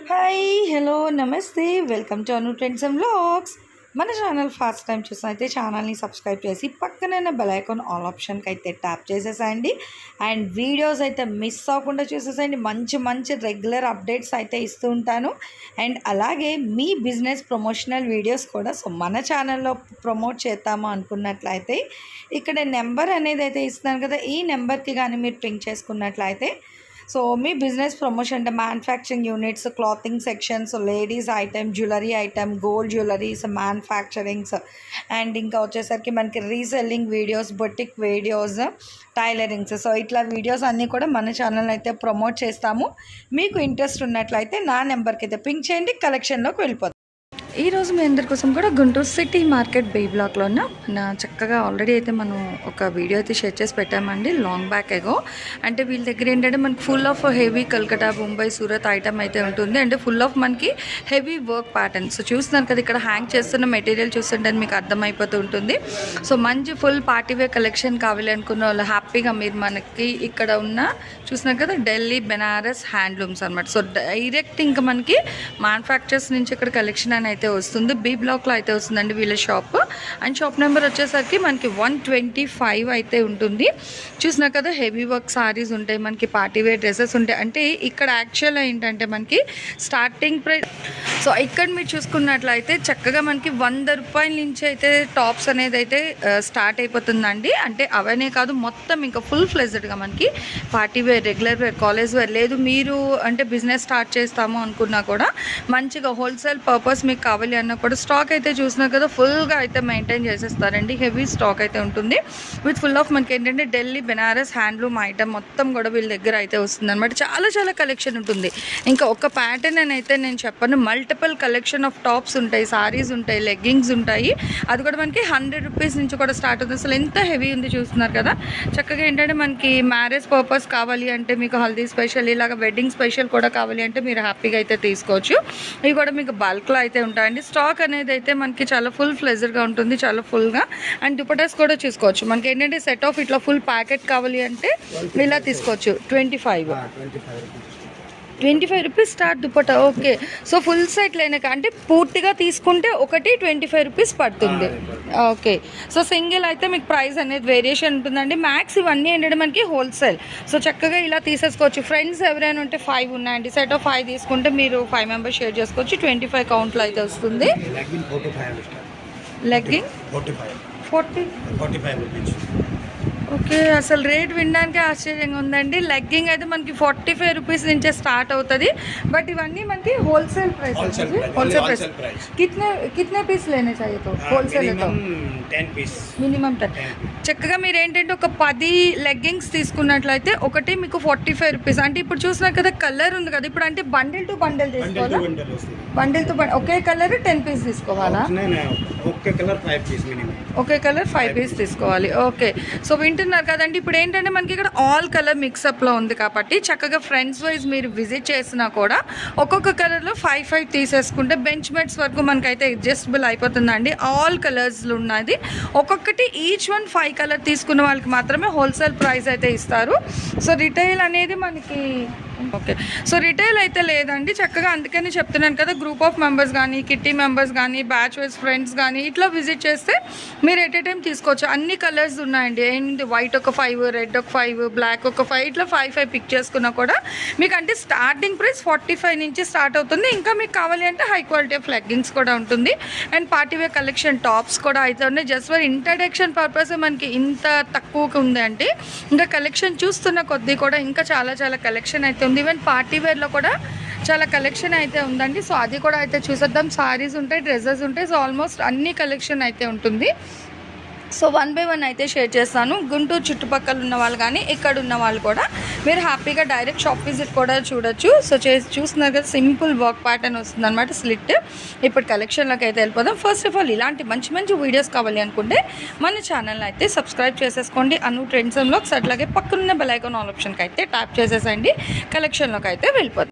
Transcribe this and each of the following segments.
Hi hello నమస్తే welcome to Anu trends and vlogs. మన channel first time చూసిన అయితే ఛానల్ని సబ్స్క్రైబ్ చేసి పక్కన బెల్ ఐకాన్ ఆల్ ఆప్షన్కి అయితే ట్యాప్ చేసేసేయండి. అండ్ వీడియోస్ అయితే మిస్ అవ్వకుండా చూసేసేయండి. మంచి మంచి రెగ్యులర్ అప్డేట్స్ అయితే ఇస్తూ ఉంటాను. అండ్ అలాగే మీ బిజినెస్ ప్రమోషనల్ వీడియోస్ కూడా మన ఛానల్లో ప్రమోట్ చేద్దాము అనుకున్నట్లయితే ఇక్కడ నెంబర్ అనేది అయితే ఇస్తున్నాను కదా, ఈ నెంబర్కి కానీ మీరు పింక్ చేసుకున్నట్లయితే సో మీ బిజినెస్ ప్రమోషన్ అంటే manufacturing units, clothing sections, ladies item, jewellery item, gold jewelleries, manufacturings and ఇంకా వచ్చేసరికి మనకి reselling videos, boutique videos, tailorings, so ఇట్లా వీడియోస్ అన్నీ కూడా మన ఛానల్ అయితే ప్రమోట్ చేస్తాము. మీకు ఇంట్రెస్ట్ ఉన్నట్లయితే నా నెంబర్కి అయితే పింక్ చేయండి, కలెక్షన్లోకి వెళ్ళిపోతాం. ఈరోజు మీ అందరి కోసం కూడా గుంటూరు సిటీ మార్కెట్ బీ బ్లాక్లో ఉన్న చక్కగా ఆల్రెడీ అయితే మనం ఒక వీడియో అయితే షేర్ చేసి పెట్టామండి లాంగ్ బ్యాక్ ఎగో. అంటే వీళ్ళ దగ్గర ఏంటంటే మనకి full of heavy Calcutta, Mumbai, Surat item అయితే ఉంటుంది. అంటే ఫుల్ ఆఫ్ మనకి హెవీ వర్క్ ప్యాటర్న్. సో చూస్తున్నారు కదా, ఇక్కడ హ్యాంగ్ చేస్తున్న మెటీరియల్ చూస్తుంటే మీకు అర్థమైపోతూ ఉంటుంది. సో మంచి ఫుల్ పార్టీవేర్ కలెక్షన్ కావాలి అనుకున్న వాళ్ళు హ్యాపీగా మీరు మనకి ఇక్కడ ఉన్న చూస్తున్నారు కదా ఢిల్లీ బెనారస్ హ్యాండ్లూమ్స్ అనమాట. సో డైరెక్ట్ ఇంకా మనకి మ్యానుఫ్యాక్చర్స్ నుంచి ఇక్కడ కలెక్షన్ అని అయితే వస్తుంది. బీ బ్లాక్లో అయితే వస్తుందండి వీళ్ళ షాప్. అండ్ షాప్ నెంబర్ వచ్చేసరికి మనకి 125 అయితే ఉంటుంది. చూసినా కదా హెవీ వర్క్ సారీస్ ఉంటాయి, మనకి పార్టీవేర్ డ్రెస్సెస్ ఉంటాయి. అంటే ఇక్కడ యాక్చువల్గా ఏంటంటే మనకి స్టార్టింగ్ ప్రైస్, సో ఇక్కడ మీరు చూసుకున్నట్లయితే చక్కగా మనకి 100 రూపాయల నుంచి అయితే టాప్స్ అనేది అయితే స్టార్ట్ అయిపోతుందండి. అంటే అవనే కాదు, మొత్తం ఇంకా ఫుల్ ఫ్లెజ్డ్గా మనకి party wear, regular wear, college wear, లేదు మీరు అంటే బిజినెస్ స్టార్ట్ చేస్తాము అనుకున్నా కూడా మంచిగా హోల్సేల్ పర్పస్ మీకు కావాలి అన్న కూడా స్టాక్ అయితే చూసినా కదా ఫుల్గా అయితే మెయింటైన్ చేసేస్తారండి. హెవీ స్టాక్ అయితే ఉంటుంది విత్ ఫుల్ ఆఫ్ మనకి ఏంటంటే ఢిల్లీ బెనారస్ హ్యాండ్లూమ్ ఐటమ్ మొత్తం కూడా వీళ్ళ దగ్గర అయితే వస్తుంది అనమాట. చాలా చాలా కలెక్షన్ ఉంటుంది. ఇంకా ఒక ప్యాటర్న్ అని అయితే నేను చెప్పను, మల్టిపుల్ కలెక్షన్ ఆఫ్ టాప్స్ ఉంటాయి, సారీస్ ఉంటాయి, లెగ్గింగ్స్ ఉంటాయి. అది కూడా మనకి 100 రూపీస్ నుంచి కూడా స్టార్ట్ అవుతుంది. అసలు ఎంత హెవీ ఉంది చూస్తున్నారు కదా. చక్కగా ఏంటంటే మనకి మ్యారేజ్ పర్పస్ కావాలి అంటే, మీకు హల్దీ స్పెషల్, ఇలాగ వెడ్డింగ్ స్పెషల్ కూడా కావాలి అంటే మీరు హ్యాపీగా అయితే తీసుకోవచ్చు. ఇవి కూడా మీకు బల్క్లో అయితే ఉంటాయండి. స్టాక్ అనేది అయితే మనకి చాలా ఫుల్ ఫ్లెజర్గా ఉంటుంది, చాలా ఫుల్గా. అండ్ దుపటాస్ కూడా చూసుకోవచ్చు. మనకి ఏంటంటే సెట్ ఆఫ్ ఇట్లా ఫుల్ ప్యాకెట్ కావాలి అంటే ఇలా తీసుకోవచ్చు. 25 rupees start dupatta. Okay, so full set లేనక అంటే పూర్తిగా తీసుకుంటే ఒకటి 25 రూపీస్ పడుతుంది. ఓకే, సో సింగిల్ అయితే మీకు ప్రైస్ అనేది వేరియేషన్ ఉంటుందండి. మ్యాక్స్ ఇవన్నీ ఏంటంటే మనకి హోల్సేల్. సో చక్కగా ఇలా తీసేసుకోవచ్చు. ఫ్రెండ్స్ ఎవరైనా ఉంటే 5 ఉన్నాయండి, సెట్ ఆఫ్ 5 తీసుకుంటే మీరు 5 మెంబర్స్ షేర్ చేసుకోవచ్చు. 25 కౌంట్లో అయితే వస్తుంది. Legging 45 rupees. ఓకే, అసలు రేట్ వినడానికి ఆశ్చర్యంగా ఉందండి. లెగ్గింగ్ అయితే మనకి 45 రూపీస్ నుంచే స్టార్ట్ అవుతుంది. బట్ ఇవన్నీ మనకి హోల్సేల్ ప్రైస్. హోల్సేల్ ప్రైస్ कितने पीस लेने चाहिए तो होलसेल तो 10 పీస్ మినిమం 10. చక్కగా మీరు ఏంటంటే ఒక 10 లెగ్గింగ్స్ తీసుకున్నట్లయితే ఒకటి మీకు 45 రూపీస్. అంటే ఇప్పుడు చూసినా కదా కలర్ ఉంది కదా, ఇప్పుడు అంటే బండిల్ టు బండిల్ తీసుకోవాలా? బండిల్ టు బండిల్ ఒకే కలర్ 10 పీస్ తీసుకోవాలా? ఒకే కలర్ 5 పీస్ మినిమం. ఒకే కలర్ 5 పీస్ తీసుకోవాలి. ఓకే, సో వింటున్నారు కదండి. ఇప్పుడు ఏంటంటే మనకి ఇక్కడ ఆల్ కలర్ మిక్సప్లో ఉంది కాబట్టి చక్కగా ఫ్రెండ్స్ వైజ్ మీరు విజిట్ చేసినా కూడా ఒక్కొక్క కలర్లో 5 తీసేసుకుంటే బెంచ్ మెట్స్ వరకు మనకైతే అడ్జస్టబుల్ అయిపోతుందండి. ఆల్ కలర్స్లో ఉన్నది ఒక్కొక్కటి ఈచ్ వన్ 5 కలర్ తీసుకున్న వాళ్ళకి మాత్రమే హోల్సేల్ ప్రైస్ అయితే ఇస్తారు. సో రిటైల్ అనేది మనకి ఓకే, సో రిటైల్ అయితే లేదండి. చక్కగా అందుకని చెప్తున్నాను కదా, గ్రూప్ ఆఫ్ మెంబర్స్ కానీ, కిట్టి మెంబర్స్ కానీ, బ్యాచ్ వైజ్ ఫ్రెండ్స్ కానీ ఇట్లా విజిట్ చేస్తే మీరు ఎట్ ఏ టైం తీసుకోవచ్చు. అన్ని కలర్స్ ఉన్నాయండి. ఏంటి వైట్ ఒక 5, రెడ్ ఒక 5, బ్లాక్ ఒక 5, ఇట్లా 5 పిక్ చేసుకున్నా కూడా మీకు అంటే స్టార్టింగ్ ప్రైస్ 45 నుంచి స్టార్ట్ అవుతుంది. ఇంకా మీకు కావాలి అంటే హై క్వాలిటీ ఆఫ్ లెగ్గింగ్స్ కూడా ఉంటుంది. అండ్ పార్టీవేర్ కలెక్షన్ టాప్స్ కూడా అయితే ఉన్నాయి. జస్ట్ ఫర్ ఇంట్రడక్షన్ పర్పస్ మనకి ఇంత తక్కువగా ఉంది అంటే ఇంకా కలెక్షన్ చూస్తున్న కొద్దీ కూడా ఇంకా చాలా చాలా కలెక్షన్ అయితే ఉంది. ఈవెన్ పార్టీవేర్లో కూడా చాలా కలెక్షన్ అయితే ఉందండి. సో అది కూడా అయితే చూసేద్దాం. సారీస్ ఉంటాయి, డ్రెస్సెస్ ఉంటాయి. సో ఆల్మోస్ట్ అన్ని కలెక్షన్ అయితే ఉంటుంది. సో 1 బై 1 అయితే షేర్ చేస్తాను. గుంటూరు చుట్టుపక్కల ఉన్న వాళ్ళు కానీ ఇక్కడ ఉన్న వాళ్ళు కూడా మీరు హ్యాపీగా డైరెక్ట్ షాప్ విజిట్ కూడా చూడొచ్చు. సో చూస్తున్నారు కదా సింపుల్ వర్క్ ప్యాటర్న్ వస్తుంది అనమాట, స్లిట్. ఇప్పుడు కలెక్షన్లోకి అయితే వెళ్ళిపోదాం. ఫస్ట్ ఆఫ్ ఆల్ ఇలాంటి మంచి మంచి వీడియోస్ కావాలి అనుకుంటే మన ఛానల్ అయితే సబ్స్క్రైబ్ చేసేసుకోండి. అను ట్రెండ్స్ అండ్ వ్లాగ్స్. అట్లాగే పక్కనున్న బెల్ ఐకాన్ ఆల్ ఆప్షన్కి అయితే ట్యాప్ చేసేసండి. కలెక్షన్లోకి అయితే వెళ్ళిపోదాం.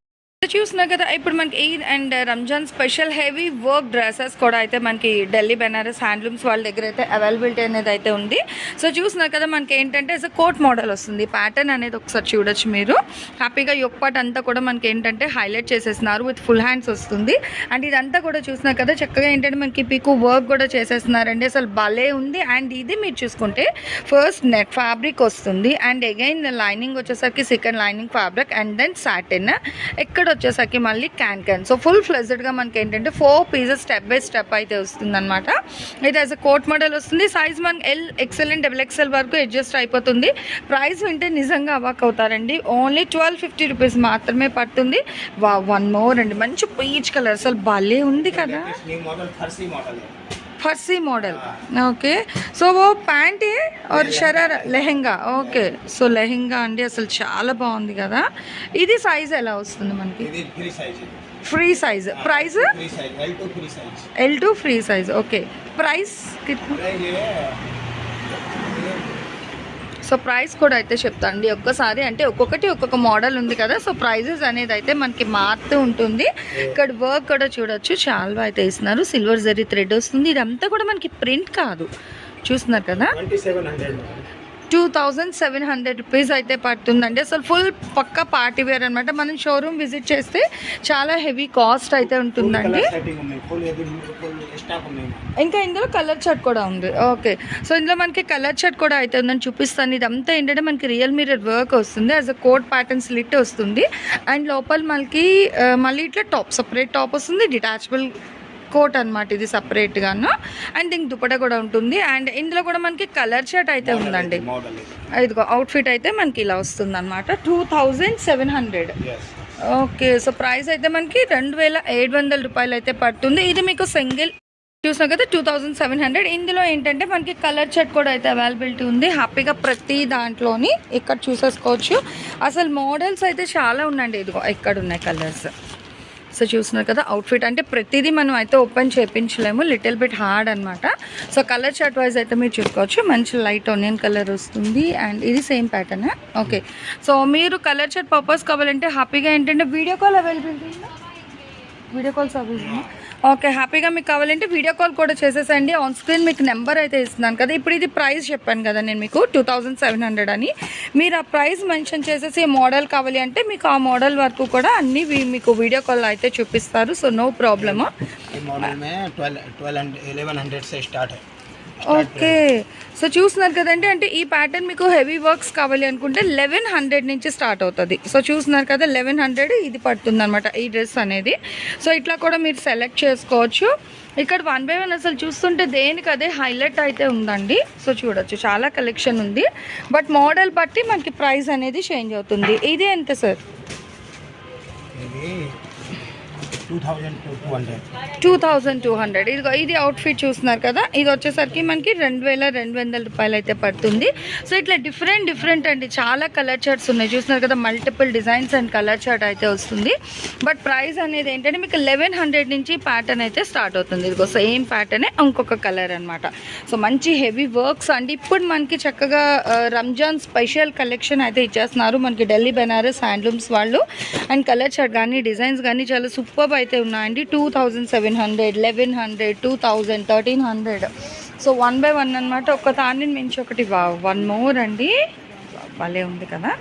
చూస్తున్నారు కదా ఇప్పుడు మనకి Eid and Ramzan special heavy work dresses కూడా అయితే మనకి ఢిల్లీ బెనారస్ హ్యాండ్లూమ్స్ వాళ్ళ దగ్గర అయితే అవైలబిలిటీ అనేది అయితే ఉంది. సో చూస్తున్నారు కదా మనకి ఏంటంటే కోట్ మోడల్ వస్తుంది. ప్యాటర్న్ అనేది ఒకసారి చూడొచ్చు మీరు. హ్యాపీగా యోక్ పార్ట్ అంతా కూడా మనకి ఏంటంటే హైలైట్ చేసేస్తున్నారు విత్ ఫుల్ హ్యాండ్స్ వస్తుంది. అండ్ ఇదంతా కూడా చూస్తున్నారు కదా చక్కగా ఏంటంటే మనకి పీకు వర్క్ కూడా చేసేస్తున్నారండి. అసలు భలే ఉంది. అండ్ ఇది మీరు చూసుకుంటే ఫస్ట్ నెట్ ఫ్యాబ్రిక్ వస్తుంది అండ్ అగైన్ లైనింగ్ వచ్చేసరికి second lining fabric and then satin. ఇక్కడ వచ్చేసరికి మళ్ళీ క్యాన్. సో ఫుల్ ఫ్లెజ్డ్గా మనకి ఏంటంటే 4 పీసెస్ స్టెప్ బై స్టెప్ అయితే వస్తుంది అనమాట. ఇది యాజ్ అ కోట్ మోడల్ వస్తుంది. సైజ్ మనకి ఎల్ ఎక్సెల్ అండ్ XXL వరకు అడ్జస్ట్ అయిపోతుంది. ప్రైస్ వింటే నిజంగా అవాక్ అవుతారండి. ఓన్లీ 1250 రూపీస్ మాత్రమే పడుతుంది. వన్ మోర్ అండి మంచి పీచ్ కలర్ అసలు భలే ఉంది కదా. फर्सी मॉडल ओके सो वो पैंट है और शरारा लెహెంగా ఓకే. సో లెహెంగా అండి అసలు చాలా బాగుంది కదా. ఇది సైజ్ ఎలా వస్తుంది మనకి? Free size. Price L2 free size okay. Price so price కూడా అయితే చెప్తాండి ఒక్కసారి. అంటే ఒక్కొక్కటి ఒక్కొక్క మోడల్ ఉంది కదా. సో ప్రైజెస్ అనేది అయితే మనకి మారుతూ ఉంటుంది. ఇక్కడ వర్క్ కూడా చూడొచ్చు చాలా అయితే ఇస్తున్నారు. సిల్వర్ జరీ థ్రెడ్ వస్తుంది. ఇదంతా కూడా మనకి ప్రింట్ కాదు చూస్తున్నారు కదా. 2700 రూపీస్ అయితే పడుతుందండి. అసలు ఫుల్ పక్క పార్టీ వేర్ అనమాట. మనం షోరూమ్ విజిట్ చేస్తే చాలా హెవీ కాస్ట్ అయితే ఉంటుందండి. ఇంకా ఇందులో కలర్ షర్ట్ కూడా ఉంది ఓకే. సో ఇందులో మనకి కలర్ షర్ట్ కూడా అయితే ఉందని చూపిస్తాను. ఇదంతా ఏంటంటే మనకి రియల్ మిర్రర్ వర్క్ వస్తుంది. As a coat pattern slit వస్తుంది. అండ్ లోపల మనకి మళ్ళీ ఇట్లా టాప్ సపరేట్ టాప్ వస్తుంది. డిటాచబుల్ కోట్ అనమాట ఇది సపరేట్గాను. అండ్ దీనికి దుపట్టా కూడా ఉంటుంది. అండ్ ఇందులో కూడా మనకి కలర్ షర్ట్ అయితే ఉందండి. ఇదిగో అవుట్ఫిట్ అయితే మనకి ఇలా వస్తుంది అనమాట. 2700 ఓకే. సో ప్రైస్ అయితే మనకి 2700 రూపాయలు అయితే పడుతుంది. ఇది మీకు సింగిల్ చూసాం కదా 2700. ఇందులో ఏంటంటే మనకి కలర్ షర్ట్ కూడా అయితే అవైలబిలిటీ ఉంది. హ్యాపీగా ప్రతి దాంట్లోని ఇక్కడ చూసేసుకోవచ్చు. అసలు మోడల్స్ అయితే చాలా ఉన్నాయండి. ఇదిగో ఇక్కడ ఉన్నాయి కలర్స్. సో చూస్తున్నారు కదా అవుట్ఫిట్ అంటే ప్రతిదీ మనం అయితే ఓపెన్ చేయించలేము. లిటిల్ బిట్ హార్డ్ అనమాట. సో కలర్ చార్ట్ వైజ్ అయితే మీరు చూసుకోవచ్చు. మంచి లైట్ ఆనియన్ కలర్ వస్తుంది. అండ్ ఇది సేమ్ ప్యాటర్న్ ఓకే. సో మీరు కలర్ చార్ట్ పర్పస్ కావాలంటే హ్యాపీగా ఏంటంటే video call availability video calls available okay. హ్యాపీగా మీకు కావాలంటే వీడియో కాల్ కూడా చేసేసండి. ఆన్ స్క్రీన్ మీకు నెంబర్ అయితే ఇస్తున్నాను కదా. ఇప్పుడు ఇది ప్రైస్ చెప్పాను కదా నేను మీకు 2700 అని. మీరు ఆ ప్రైస్ మెన్షన్ చేసేసి మోడల్ కావాలి అంటే మీకు ఆ మోడల్ వరకు కూడా అన్నీ మీకు వీడియో కాల్ అయితే చూపిస్తారు. So no problem. Okay. So చూస్తున్నారు కదండి. అంటే ఈ ప్యాటర్న్ మీకు హెవీ వర్క్స్ కావాలి అనుకుంటే 1100 నుంచి స్టార్ట్ అవుతుంది. సో చూస్తున్నారు కదా 1100 ఇది పడుతుంది అనమాట ఈ డ్రెస్ అనేది. సో ఇట్లా కూడా మీరు సెలెక్ట్ చేసుకోవచ్చు. ఇక్కడ 1 by 1 అసలు చూస్తుంటే దేనికి అదే హైలైట్ అయితే ఉందండి. సో చూడొచ్చు చాలా కలెక్షన్ ఉంది. బట్ మోడల్ బట్టి మనకి ప్రైస్ అనేది చేంజ్ అవుతుంది. ఇది ఎంత సార్? 2200. ఇది అవుట్ఫిట్ చూస్తున్నారు కదా. ఇది వచ్చేసరికి మనకి 2200 రూపాయలు అయితే పడుతుంది. సో ఇట్లా డిఫరెంట్ అండి చాలా కలర్ చార్ట్స్ ఉన్నాయి చూస్తున్నారు కదా. Multiple designs and colour chart అయితే వస్తుంది. బట్ ప్రైస్ అనేది ఏంటంటే మీకు 1100 నుంచి ప్యాటర్న్ అయితే స్టార్ట్ అవుతుంది. ఇదిగో సేమ్ ప్యాటర్నే ఇంకొక కలర్ అనమాట. సో మంచి హెవీ వర్క్స్ అండి. ఇప్పుడు మనకి చక్కగా రంజాన్ స్పెషల్ కలెక్షన్ అయితే ఇచ్చేస్తున్నారు మనకి ఢిల్లీ బెనారస్ హ్యాండ్లూమ్స్ వాళ్ళు. అండ్ కలర్ చార్ట్ కానీ డిజైన్స్ కానీ చాలా సూపర్ అయితే ఉన్నాయండి. 2700, 1100, 2000, 1300. సో 1 by 1 అనమాట. ఒక దాన్ని మించి ఒకటి 1 మోర్ అండి. భలే ఉంది కదా.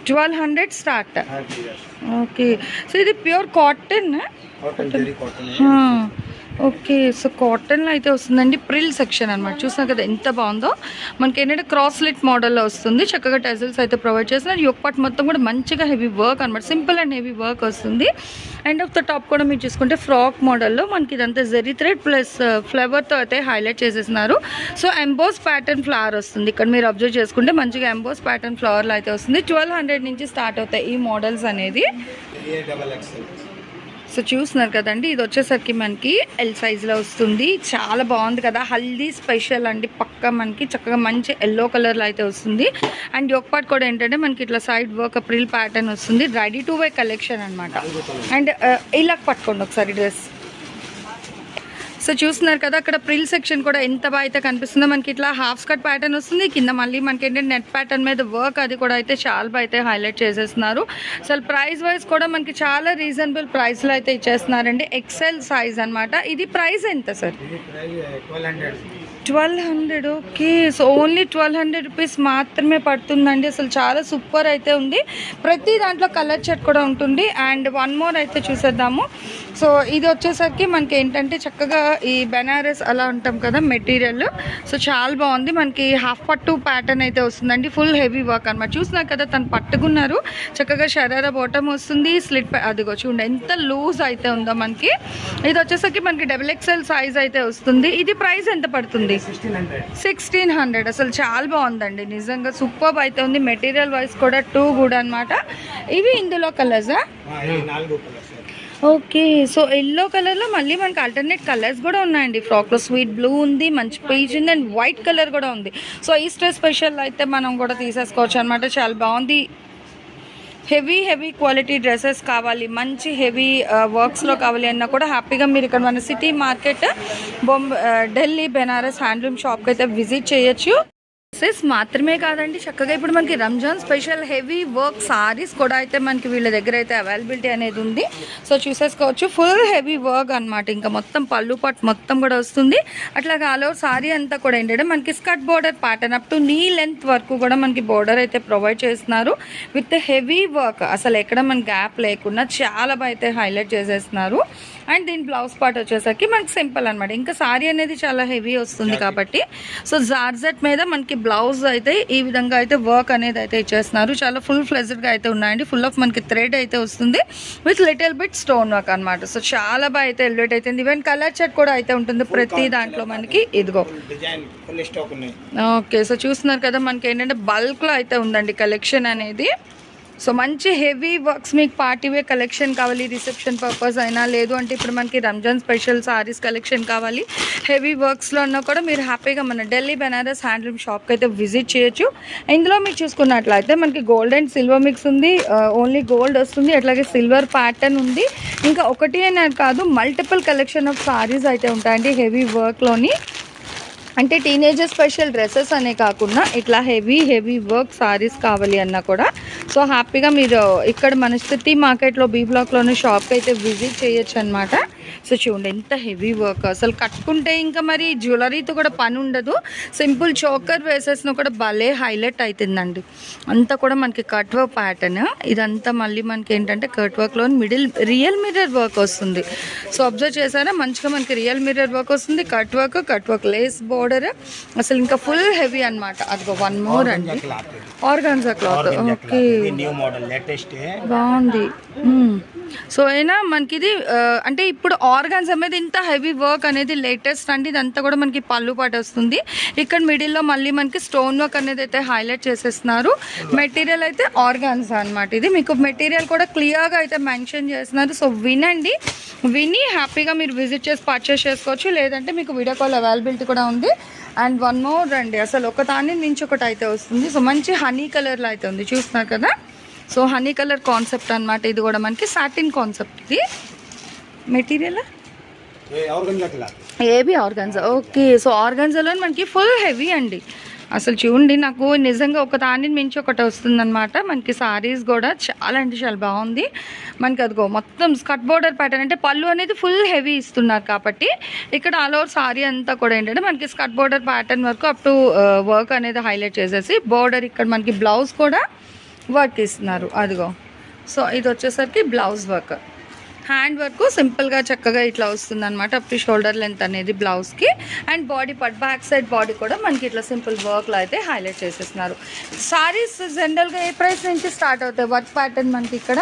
1200 స్టార్ట్ ఓకే. సో ఇది ప్యూర్ కాటన్ ఓకే. సో కాటన్లో అయితే వస్తుందండి. ప్రిల్ సెక్షన్ అనమాట. చూసాం కదా ఎంత బాగుందో. మనకి ఏంటంటే క్రాస్ స్లిట్ మోడల్లో వస్తుంది. చక్కగా టెజల్స్ అయితే ప్రొవైడ్ చేస్తున్నారు. యోక్ పార్ట్ మొత్తం కూడా మంచిగా హెవీ వర్క్ అనమాట. సింపుల్ అండ్ హెవీ వర్క్ వస్తుంది. అండ్ ఆఫ్ ద టాప్ కూడా మీరు చూసుకుంటే ఫ్రాక్ మోడల్లో మనకి ఇదంతా జెరీ థ్రెడ్ ప్లస్ ఫ్లవర్తో అయితే హైలైట్ చేసేస్తున్నారు. సో ఎంబోస్ ప్యాటర్న్ ఫ్లవర్ వస్తుంది. ఇక్కడ మీరు అబ్జర్వ్ చేసుకుంటే మంచిగా ఎంబోస్ ప్యాటర్న్ ఫ్లవర్లో అయితే వస్తుంది. 1200 నుంచి స్టార్ట్ అవుతాయి ఈ మోడల్స్ అనేది. సో చూస్తున్నారు కదండి. ఇది వచ్చేసరికి మనకి ఎల్ సైజ్లో వస్తుంది. చాలా బాగుంది కదా. హల్దీ స్పెషల్ అండి. పక్క మనకి చక్కగా మంచి ఎల్లో కలర్లో అయితే వస్తుంది. అండ్ యోక్ పార్ట్ కూడా ఏంటంటే మనకి ఇట్లా సైడ్ వర్క్ ప్రిల్ ప్యాటర్న్ వస్తుంది. రెడీ టు వే కలెక్షన్ అనమాట. అండ్ ఇలా పట్టుకోండి ఒకసారి డ్రెస్. సో చూస్తున్నారు కదా అక్కడ ప్రిల్ సెక్షన్ కూడా ఎంత బాగా అయితే కనిపిస్తుందో. మనకి ఇట్లా హాఫ్ స్కర్ట్ ప్యాటర్న్ వస్తుంది, కింద మళ్ళీ మనకి ఏంటంటే నెట్ ప్యాటర్న్ మీద వర్క్ అది కూడా అయితే చాలా బాగా అయితే హైలైట్ చేసేస్తున్నారు. అసలు ప్రైస్ వైజ్ కూడా మనకి చాలా రీజనబుల్ ప్రైస్లో అయితే ఇచ్చేస్తున్నారండి. ఎక్సెల్ సైజ్ అనమాట. ఇది ప్రైస్ ఎంత sir? 1200. Okay, so only 1200 rupees మాత్రమే పడుతుందండి. అసలు చాలా సూపర్ అయితే ఉంది. ప్రతి దాంట్లో కలర్ చార్ట్ కూడా ఉంటుంది. అండ్ వన్ మోర్ అయితే చూసేద్దాము. సో ఇది వచ్చేసరికి మనకి ఏంటంటే చక్కగా ఈ బెనారస్ అలా ఉంటాం కదా మెటీరియల్. సో చాలా బాగుంది. మనకి హాఫ్ పట్టు ప్యాటర్న్ అయితే వస్తుందండి. ఫుల్ హెవీ వర్క్ అనమాట. చూస్తున్నారు కదా తను పట్టుకున్నారు. చక్కగా షరారా బాటమ్ వస్తుంది. స్లిట్ అదిగో చూడండి ఎంత లూజ్ అయితే ఉందో మనకి. ఇది వచ్చేసరికి మనకి XXL సైజ్ అయితే వస్తుంది. ఇది ప్రైస్ ఎంత పడుతుంది? 1600. అసలు చాలా బాగుందండి, నిజంగా సూపర్ అయితే ఉంది. మెటీరియల్ వైజ్ కూడా టూ గుడ్ అనమాట. ఇవి ఇందులో కలర్సా? ఓకే, సో ఎల్లో కలర్లో మళ్ళీ మనకి ఆల్టర్నేట్ కలర్స్ కూడా ఉన్నాయండి. ఫ్రాక్లో స్వీట్ బ్లూ ఉంది, మంచి పీచ్ ఉంది, అండ్ వైట్ కలర్ కూడా ఉంది. సో ఈస్టర్ స్పెషల్ అయితే మనం కూడా తీసేసుకోవచ్చు అనమాట. చాలా బాగుంది. హెవీ క్వాలిటీ డ్రెస్సెస్ కావాలి, మంచి హెవీ వర్క్స్లో కావాలి అన్నా కూడా హ్యాపీగా మీరు ఇక్కడ మన city market Delhi Benaras handloom షాప్కి అయితే విజిట్ చేయొచ్చు. డ్రెస్సెస్ మాత్రమే కాదండి, చక్కగా ఇప్పుడు మనకి Ramzan special heavy work saris కూడా అయితే మనకి వీళ్ళ దగ్గర అయితే అవైలబిలిటీ అనేది ఉంది. సో చూసేసుకోవచ్చు. ఫుల్ హెవీ వర్క్ అనమాట. ఇంకా మొత్తం పళ్ళు పట్టు మొత్తం కూడా వస్తుంది. అట్లాగా ఆల్ ఓవర్ సారీ అంతా కూడా ఏంటంటే మనకి skirt border pattern up to knee length వరకు కూడా మనకి బోర్డర్ అయితే ప్రొవైడ్ చేస్తున్నారు విత్ హెవీ వర్క్. అసలు ఎక్కడ మన గ్యాప్ లేకుండా చాలా బాగా అయితే హైలైట్ చేసేస్తున్నారు. అండ్ దీని బ్లౌజ్ పార్ట్ వచ్చేసరికి మనకి సింపుల్ అనమాట. ఇంకా సారీ అనేది చాలా హెవీ వస్తుంది కాబట్టి సో జార్జెట్ మీద మనకి బ్లౌజ్ అయితే ఈ విధంగా అయితే వర్క్ అనేది అయితే ఇచ్చేస్తున్నారు. చాలా ఫుల్ ఫ్లెజ్డ్గా అయితే ఉన్నాయండి. ఫుల్ ఆఫ్ మనకి థ్రెడ్ అయితే వస్తుంది with little bit stone work అనమాట. సో చాలా బాగా అయితే ఎలివేట్ అవుతుంది. ఈవెన్ కలర్ చార్ట్ కూడా అయితే ఉంటుంది ప్రతి దాంట్లో మనకి. ఇదిగో ఓకే, సో చూస్తున్నారు కదా మనకి ఏంటంటే బల్క్లో అయితే ఉందండి కలెక్షన్ అనేది. సో మంచి హెవీ వర్క్స్ మీకు పార్టీ వేర్ కలెక్షన్ కావాలి, రిసెప్షన్ పర్పస్ అయినా, లేదు అంటే ఇప్పుడు మనకి రంజాన్ స్పెషల్ సారీస్ కలెక్షన్ కావాలి హెవీ వర్క్స్లో అన్నా కూడా మీరు హ్యాపీగా మన ఢిల్లీ బెనారస్ హ్యాండ్లూమ్ షాప్కి అయితే విజిట్ చేయొచ్చు. ఇందులో మీరు చూసుకున్నట్లయితే మనకి గోల్డ్ అండ్ సిల్వర్ మిక్స్ ఉంది. ఓన్లీ గోల్డ్ వస్తుంది, అట్లాగే సిల్వర్ ప్యాటర్న్ ఉంది. ఇంకా ఒకటి అనేది కాదు, మల్టిపుల్ కలెక్షన్ ఆఫ్ సారీస్ అయితే ఉంటాయండి హెవీ వర్క్లోని. అంటే టీనేజర్ స్పెషల్ డ్రెస్సెస్ అనే కాకుండా ఇట్లా హెవీ వర్క్ సారీస్ కావాలి అన్నా కూడా సో హ్యాపీగా మీరు ఇక్కడ మన సిటీ మార్కెట్లో బీ బ్లాక్లోనే షాప్కి అయితే విజిట్ చేయొచ్చు అనమాట. సో చూడండి ఎంత హెవీ వర్క్. అసలు కట్టుకుంటే ఇంకా మరి జ్యువెలరీతో కూడా పని ఉండదు. సింపుల్ చోకర్ వేసేసిన కూడా భలే హైలైట్ అవుతుందండి. అంతా కూడా మనకి కట్ వర్క్ ప్యాటర్న్. ఇదంతా మళ్ళీ మనకి ఏంటంటే కట్ వర్క్లో మిడిల్ రియల్ మిర్రర్ వర్క్ వస్తుంది. సో అబ్జర్వ్ చేశారా, మంచిగా మనకి రియల్ మిర్రర్ వర్క్ వస్తుంది. Cut work lace border. అసలు ఇంకా ఫుల్ హెవీ అనమాట. అదిగో వన్ మోర్ అండి, ఆర్గాన్జా క్లాత్. ఓకే, బాగుంది. సో అయినా మనకి ఇది అంటే ఇప్పుడు ఆర్గాన్జా మీద ఇంత హెవీ వర్క్ అనేది లేటెస్ట్ అండి. ఇదంతా కూడా మనకి పళ్ళు పాటు వస్తుంది. ఇక్కడ మిడిల్లో మళ్ళీ మనకి స్టోన్ వర్క్ అనేది అయితే హైలైట్ చేసేస్తున్నారు. మెటీరియల్ అయితే ఆర్గాన్జా అనమాట. ఇది మీకు మెటీరియల్ కూడా క్లియర్గా అయితే మెన్షన్ చేస్తున్నారు. సో విని హ్యాపీగా మీరు విజిట్ చేసి పర్చేస్ చేసుకోవచ్చు, లేదంటే మీకు వీడియో కాల్ అవైలబిలిటీ కూడా ఉంది. అండ్ వన్ మోర్ అండి, అసలు ఒకదాన్ని నుంచి ఒకటి అయితే వస్తుంది. సో మంచి హనీ కలర్లో అయితే ఉంది, చూస్తున్నారు కదా. సో హనీ కలర్ కాన్సెప్ట్ అనమాట. ఇది కూడా మనకి సాటిన్ కాన్సెప్ట్. ఇది మెటీరియల్ ఏబీ ఆర్గాన్జా. ఓకే, సో ఆర్గాన్జాలో మనకి ఫుల్ హెవీ అండి. అసలు చూడండి, నాకు నిజంగా ఒక దాని మించి ఒకటి వస్తుందన్నమాట. మనకి సారీస్ కూడా చాలా అంటే చాలా బాగుంది. మనకి అదిగో మొత్తం స్కర్ట్ బోర్డర్ ప్యాటర్న్, అంటే పళ్ళు అనేది ఫుల్ హెవీ ఇస్తున్నారు కాబట్టి ఇక్కడ ఆల్ ఓవర్ సారీ అంతా కూడా ఏంటంటే మనకి స్కర్ట్ బోర్డర్ ప్యాటర్న్ వరకు అప్ టు వర్క్ అనేది హైలైట్ చేసేసి బోర్డర్ ఇక్కడ మనకి బ్లౌజ్ కూడా వర్క్ ఇస్తున్నారు. అదిగో, సో ఇది వచ్చేసరికి బ్లౌజ్ వర్క్, హ్యాండ్ వర్క్ సింపుల్గా చక్కగా ఇట్లా వస్తుంది అనమాట. అప్ టు షోల్డర్ లెంత్ అనేది బ్లౌజ్కి. And body part back side body కూడా మనకి ఇట్లా సింపుల్ వర్క్లో అయితే హైలైట్ చేసేస్తున్నారు. సారీస్ జనరల్గా ఏ ప్రైస్ నుంచి స్టార్ట్ అవుతాయి వర్క్ ప్యాటర్న్ మనకి ఇక్కడ?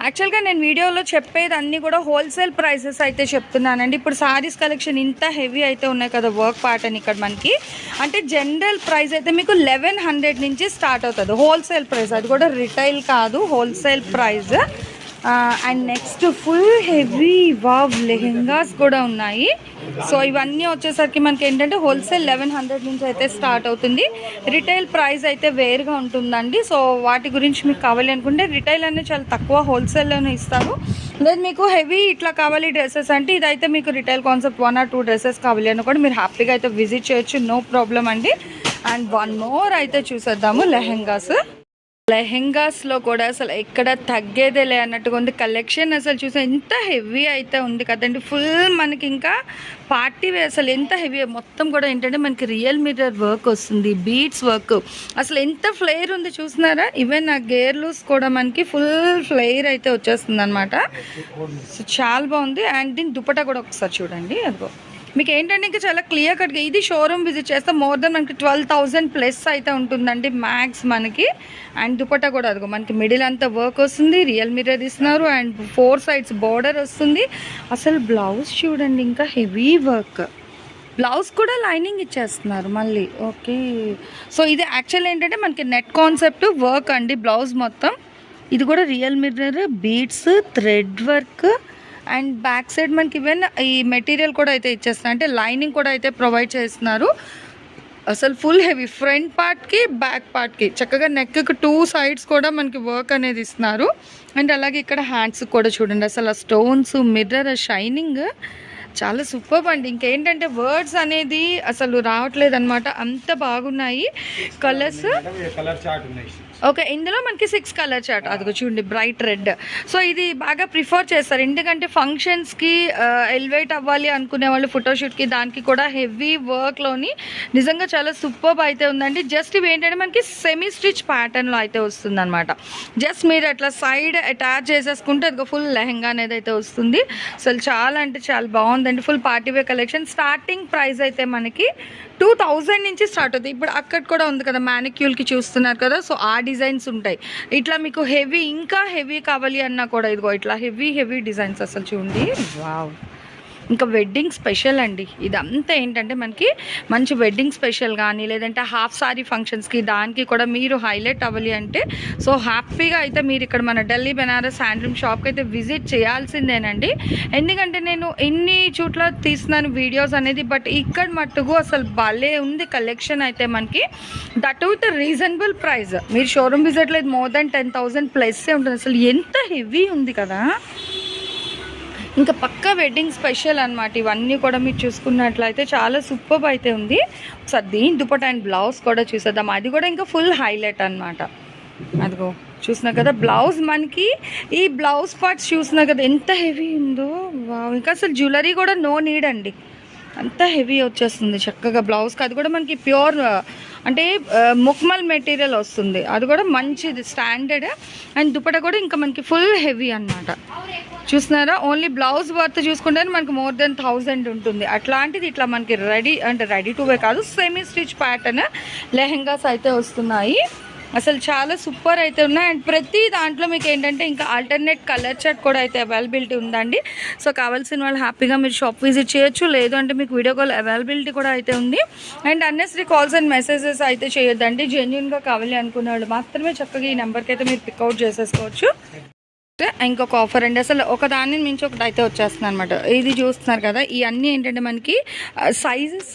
యాక్చువల్గా నేను వీడియోలో చెప్పేది అన్నీ కూడా హోల్సేల్ ప్రైసెస్ అయితే చెప్తున్నానండి. ఇప్పుడు సారీస్ కలెక్షన్ ఇంత హెవీ అయితే ఉన్నాయి కదా వర్క్ ప్యాటర్న్ ఇక్కడ మనకి. అంటే జనరల్ ప్రైస్ అయితే మీకు 1100 నుంచి స్టార్ట్ అవుతుంది హోల్సేల్ ప్రైస్. అది కూడా రిటైల్ కాదు, wholesale price. And next full heavy wow lehengas కూడా ఉన్నాయి. సో ఇవన్నీ వచ్చేసరికి మనకి ఏంటంటే హోల్సేల్ 1100 నుంచి అయితే స్టార్ట్ అవుతుంది. రిటైల్ ప్రైస్ అయితే వేరుగా ఉంటుందండి. సో వాటి గురించి మీకు కావాలి అనుకుంటే రిటైల్ అనేది చాలా తక్కువ, హోల్సేల్లోనే ఇస్తారు. లేదు మీకు హెవీ ఇట్లా కావాలి డ్రెస్సెస్ అంటే ఇదైతే మీకు రిటైల్ కాన్సెప్ట్ 1 or 2 డ్రెస్సెస్ కావాలి అని కూడా మీరు హ్యాపీగా అయితే విజిట్ చేయొచ్చు, నో ప్రాబ్లం అండి. అండ్ వన్ మోర్ అయితే చూసేద్దాము, లెహెంగాస్లో కూడా అసలు ఎక్కడ తగ్గేదేలే అన్నట్టుగా ఉంది కలెక్షన్. అసలు చూసా ఎంత హెవీ అయితే ఉంది కదండి, ఫుల్ మనకి ఇంకా పార్టీ వేర్. అసలు ఎంత హెవీ, మొత్తం కూడా ఏంటంటే మనకి రియల్ మిర్రర్ వర్క్ వస్తుంది, బీడ్స్ వర్క్, అసలు ఎంత ఫ్లేర్ ఉంది చూస్తున్నారా. ఈవెన్ ఆ గేర్ లూస్ కూడా మనకి ఫుల్ ఫ్లేర్ అయితే వచ్చేస్తుంది అనమాట. సో చాలా బాగుంది. అండ్ దీని దుపట్టా కూడా ఒకసారి చూడండి, అదిగో మీకు ఏంటంటే ఇంకా చాలా క్లియర్ కట్గా ఇది షోరూమ్ విజిట్ చేస్తే మోర్ దెన్ మనకి 12,000 ప్లస్ అయితే ఉంటుందండి మ్యాక్స్ మనకి. అండ్ దుపట్టా కూడా అదిగో మనకి మిడిల్ అంతా వర్క్ వస్తుంది, రియల్ మిర్రర్ ఇస్తున్నారు, అండ్ 4 sides బోర్డర్ వస్తుంది. అసలు బ్లౌజ్ చూడండి ఇంకా హెవీ వర్క్, బ్లౌజ్ కూడా లైనింగ్ ఇచ్చేస్తున్నారు మళ్ళీ. ఓకే, సో ఇది యాక్చువల్ ఏంటంటే మనకి నెట్ కాన్సెప్ట్ వర్క్ అండి బ్లౌజ్ మొత్తం. ఇది కూడా real mirror, beads, thread work, and back side మనకి ఈవెన్ ఈ మెటీరియల్ కూడా అయితే ఇచ్చేస్తున్నారు, అంటే లైనింగ్ కూడా అయితే ప్రొవైడ్ చేస్తున్నారు. అసలు ఫుల్ హెవీ, ఫ్రంట్ పార్ట్కి బ్యాక్ పార్ట్కి చక్కగా నెక్కి 2 sides కూడా మనకి వర్క్ అనేది ఇస్తున్నారు. అండ్ అలాగే ఇక్కడ హ్యాండ్స్ కూడా చూడండి, అసలు ఆ స్టోన్స్, మిర్రర్, షైనింగ్ చాలా సూపర్ అండి. ఇంకేంటంటే వర్డ్స్ అనేది అసలు రావట్లేదు అనమాట, అంత బాగున్నాయి కలర్స్. ఓకే, ఇందులో మనకి 6 కలర్ చార్ట్, అదిగో చూడండి బ్రైట్ రెడ్. సో ఇది బాగా ప్రిఫర్ చేస్తారు ఎందుకంటే ఫంక్షన్స్కి ఎలివేట్ అవ్వాలి అనుకునే వాళ్ళు, ఫోటోషూట్కి దానికి కూడా హెవీ వర్క్లోని నిజంగా చాలా సూపర్ అయితే ఉందండి. జస్ట్ ఇవి ఏంటంటే మనకి సెమీ స్టిచ్ ప్యాటర్న్లో అయితే వస్తుంది అనమాట. జస్ట్ మీరు అట్లా సైడ్ అటాచ్ చేసేసుకుంటే అదిగో ఫుల్ లెహంగా అనేది అయితే వస్తుంది. అసలు చాలా అంటే చాలా బాగుందండి, full party wear collection. Starting price అయితే మనకి 2000 నుంచి స్టార్ట్ అవుతుంది. ఇప్పుడు అక్కడ కూడా ఉంది కదా మ్యానిక్యూల్కి చూస్తున్నారు కదా, సో ఆ డిజైన్స్ ఉంటాయి. ఇట్లా మీకు హెవీ, ఇంకా హెవీ కావాలి అన్నా కూడా ఇదిగో ఇట్లా హెవీ డిజైన్స్. అసలు చూడండి, వావ్. ఇంకా వెడ్డింగ్ స్పెషల్ అండి ఇదంతా. ఏంటంటే మనకి మంచి వెడ్డింగ్ స్పెషల్ కానీ లేదంటే హాఫ్ సారీ ఫంక్షన్స్కి దానికి కూడా మీరు హైలైట్ అవ్వాలి అంటే సో హ్యాపీగా అయితే మీరు ఇక్కడ మన ఢిల్లీ బెనారస్ హ్యాండ్లూమ్ షాప్కి అయితే విజిట్ చేయాల్సిందేనండి. ఎందుకంటే నేను ఇన్ని చోట్ల తీస్తున్నాను వీడియోస్ అనేది, బట్ ఇక్కడ మట్టుకు అసలు భలే ఉంది కలెక్షన్ అయితే మనకి, దట్ విత్ రీజనబుల్ ప్రైస్. మీరు షోరూమ్ విజిట్లో ఇది మోర్ దెన్ 10,000 ప్లస్ ఉంటుంది. అసలు ఎంత హెవీ ఉంది కదా, ఇంకా పక్కా వెడ్డింగ్ స్పెషల్ అనమాట. ఇవన్నీ కూడా మీరు చూసుకున్నట్లయితే చాలా సూపర్ అయితే ఉంది. ఒకసారి దీని దుపట్టా అండ్ బ్లౌజ్ కూడా చూసేద్దాం, అది కూడా ఇంకా ఫుల్ హైలైట్ అనమాట. అదిగో చూసినా కదా బ్లౌజ్, మనకి ఈ బ్లౌజ్ పార్ట్స్ చూసినా కదా ఎంత హెవీ ఉందో. ఇంకా అసలు జ్యువెలరీ కూడా నో నీడ్ అండి, అంత హెవీ వచ్చేస్తుంది చక్కగా బ్లౌజ్కి. అది కూడా మనకి ప్యూర్ అంటే ముక్మల్ మెటీరియల్ వస్తుంది, అది కూడా మంచిది స్టాండర్డ్. అండ్ దుపట్టా కూడా ఇంకా మనకి ఫుల్ హెవీ అన్నమాట. చూస్తున్నారా, ఓన్లీ బ్లౌజ్ వర్త్ చూసుకుంటే మనకి మోర్ దెన్ 1000 ఉంటుంది. అట్లాంటిది ఇట్లా మనకి రెడీ టు వేర్ కాదు, సెమీ స్టిచ్ ప్యాటర్న్ లెహెంగాస్ అయితే వస్తున్నాయి. అసలు చాలా సూపర్ అయితే ఉన్నాయి. అండ్ ప్రతి దాంట్లో మీకు ఏంటంటే ఇంకా ఆల్టర్నేట్ కలర్ చార్ట్ కూడా అయితే అవైలబిలిటీ ఉందండి. సో కావాల్సిన వాళ్ళు హ్యాపీగా మీరు షాప్ విజిట్ చేయొచ్చు, లేదు అంటే మీకు వీడియో కాల్ అవైలబిలిటీ కూడా అయితే ఉంది. And unnecessary calls and messages అయితే చేయొద్దండి, జెన్యున్గా కావాలి అనుకునే వాళ్ళు మాత్రమే చక్కగా ఈ నెంబర్కి అయితే మీరు పికౌట్ చేసేసుకోవచ్చు. ఇంకొక ఆఫర్ అండి, అసలు ఒక దాని మించి ఒకటి అయితే వచ్చేస్తుంది అనమాట. ఇది చూస్తున్నారు కదా, ఇవన్నీ ఏంటంటే మనకి సైజెస్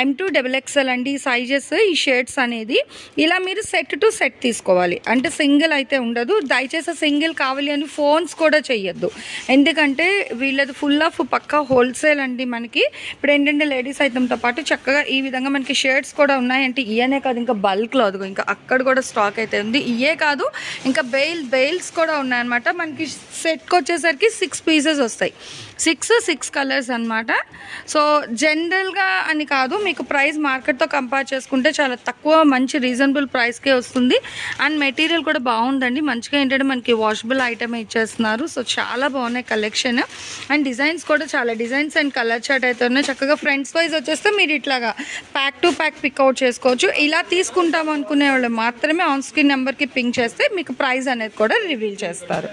M2XXL అండి సైజెస్. ఈ షర్ట్స్ అనేది ఇలా మీరు సెట్ టు సెట్ తీసుకోవాలి, అంటే సింగిల్ అయితే ఉండదు. దయచేసి సింగిల్ కావాలి అని ఫోన్స్ కూడా చెయ్యొద్దు, ఎందుకంటే వీళ్ళది ఫుల్ ఆఫ్ పక్కా హోల్సేల్ అండి మనకి. ఇప్పుడు ఏంటంటే లేడీస్ ఐటమ్తో పాటు చక్కగా ఈ విధంగా మనకి షర్ట్స్ కూడా ఉన్నాయి. అంటే ఇయనే కాదు, ఇంకా బల్క్లో అదిగో ఇంకా అక్కడ కూడా స్టాక్ అయితే ఉంది. ఇయే కాదు, ఇంకా బెయిల్స్ కూడా ఉన్నాయన్నమాట. మనకి సెట్కి వచ్చేసరికి 6 pieces వస్తాయి, 6 కలర్స్ అనమాట. సో జనరల్గా అని కాదు, మీకు ప్రైస్ మార్కెట్తో కంపేర్ చేసుకుంటే చాలా తక్కువ, మంచి రీజనబుల్ ప్రైస్కే వస్తుంది. అండ్ మెటీరియల్ కూడా బాగుందండి, మంచిగా ఏంటంటే మనకి వాషబుల్ ఐటమే ఇచ్చేస్తున్నారు. సో చాలా బాగున్నాయి కలెక్షన్. అండ్ డిజైన్స్ కూడా చాలా డిజైన్స్ అండ్ కలర్ చార్ట్ అయితే ఉన్నాయి. చక్కగా ఫ్రెండ్స్ వైజ్ వచ్చేస్తే మీరు ఇట్లాగా ప్యాక్ టు ప్యాక్ పిక్అవుట్ చేసుకోవచ్చు. ఇలా తీసుకుంటాం అనుకునే వాళ్ళు మాత్రమే ఆన్ స్క్రీన్ నెంబర్కి పింక్ చేస్తే మీకు ప్రైస్ అనేది కూడా రివీల్ చేస్తారు.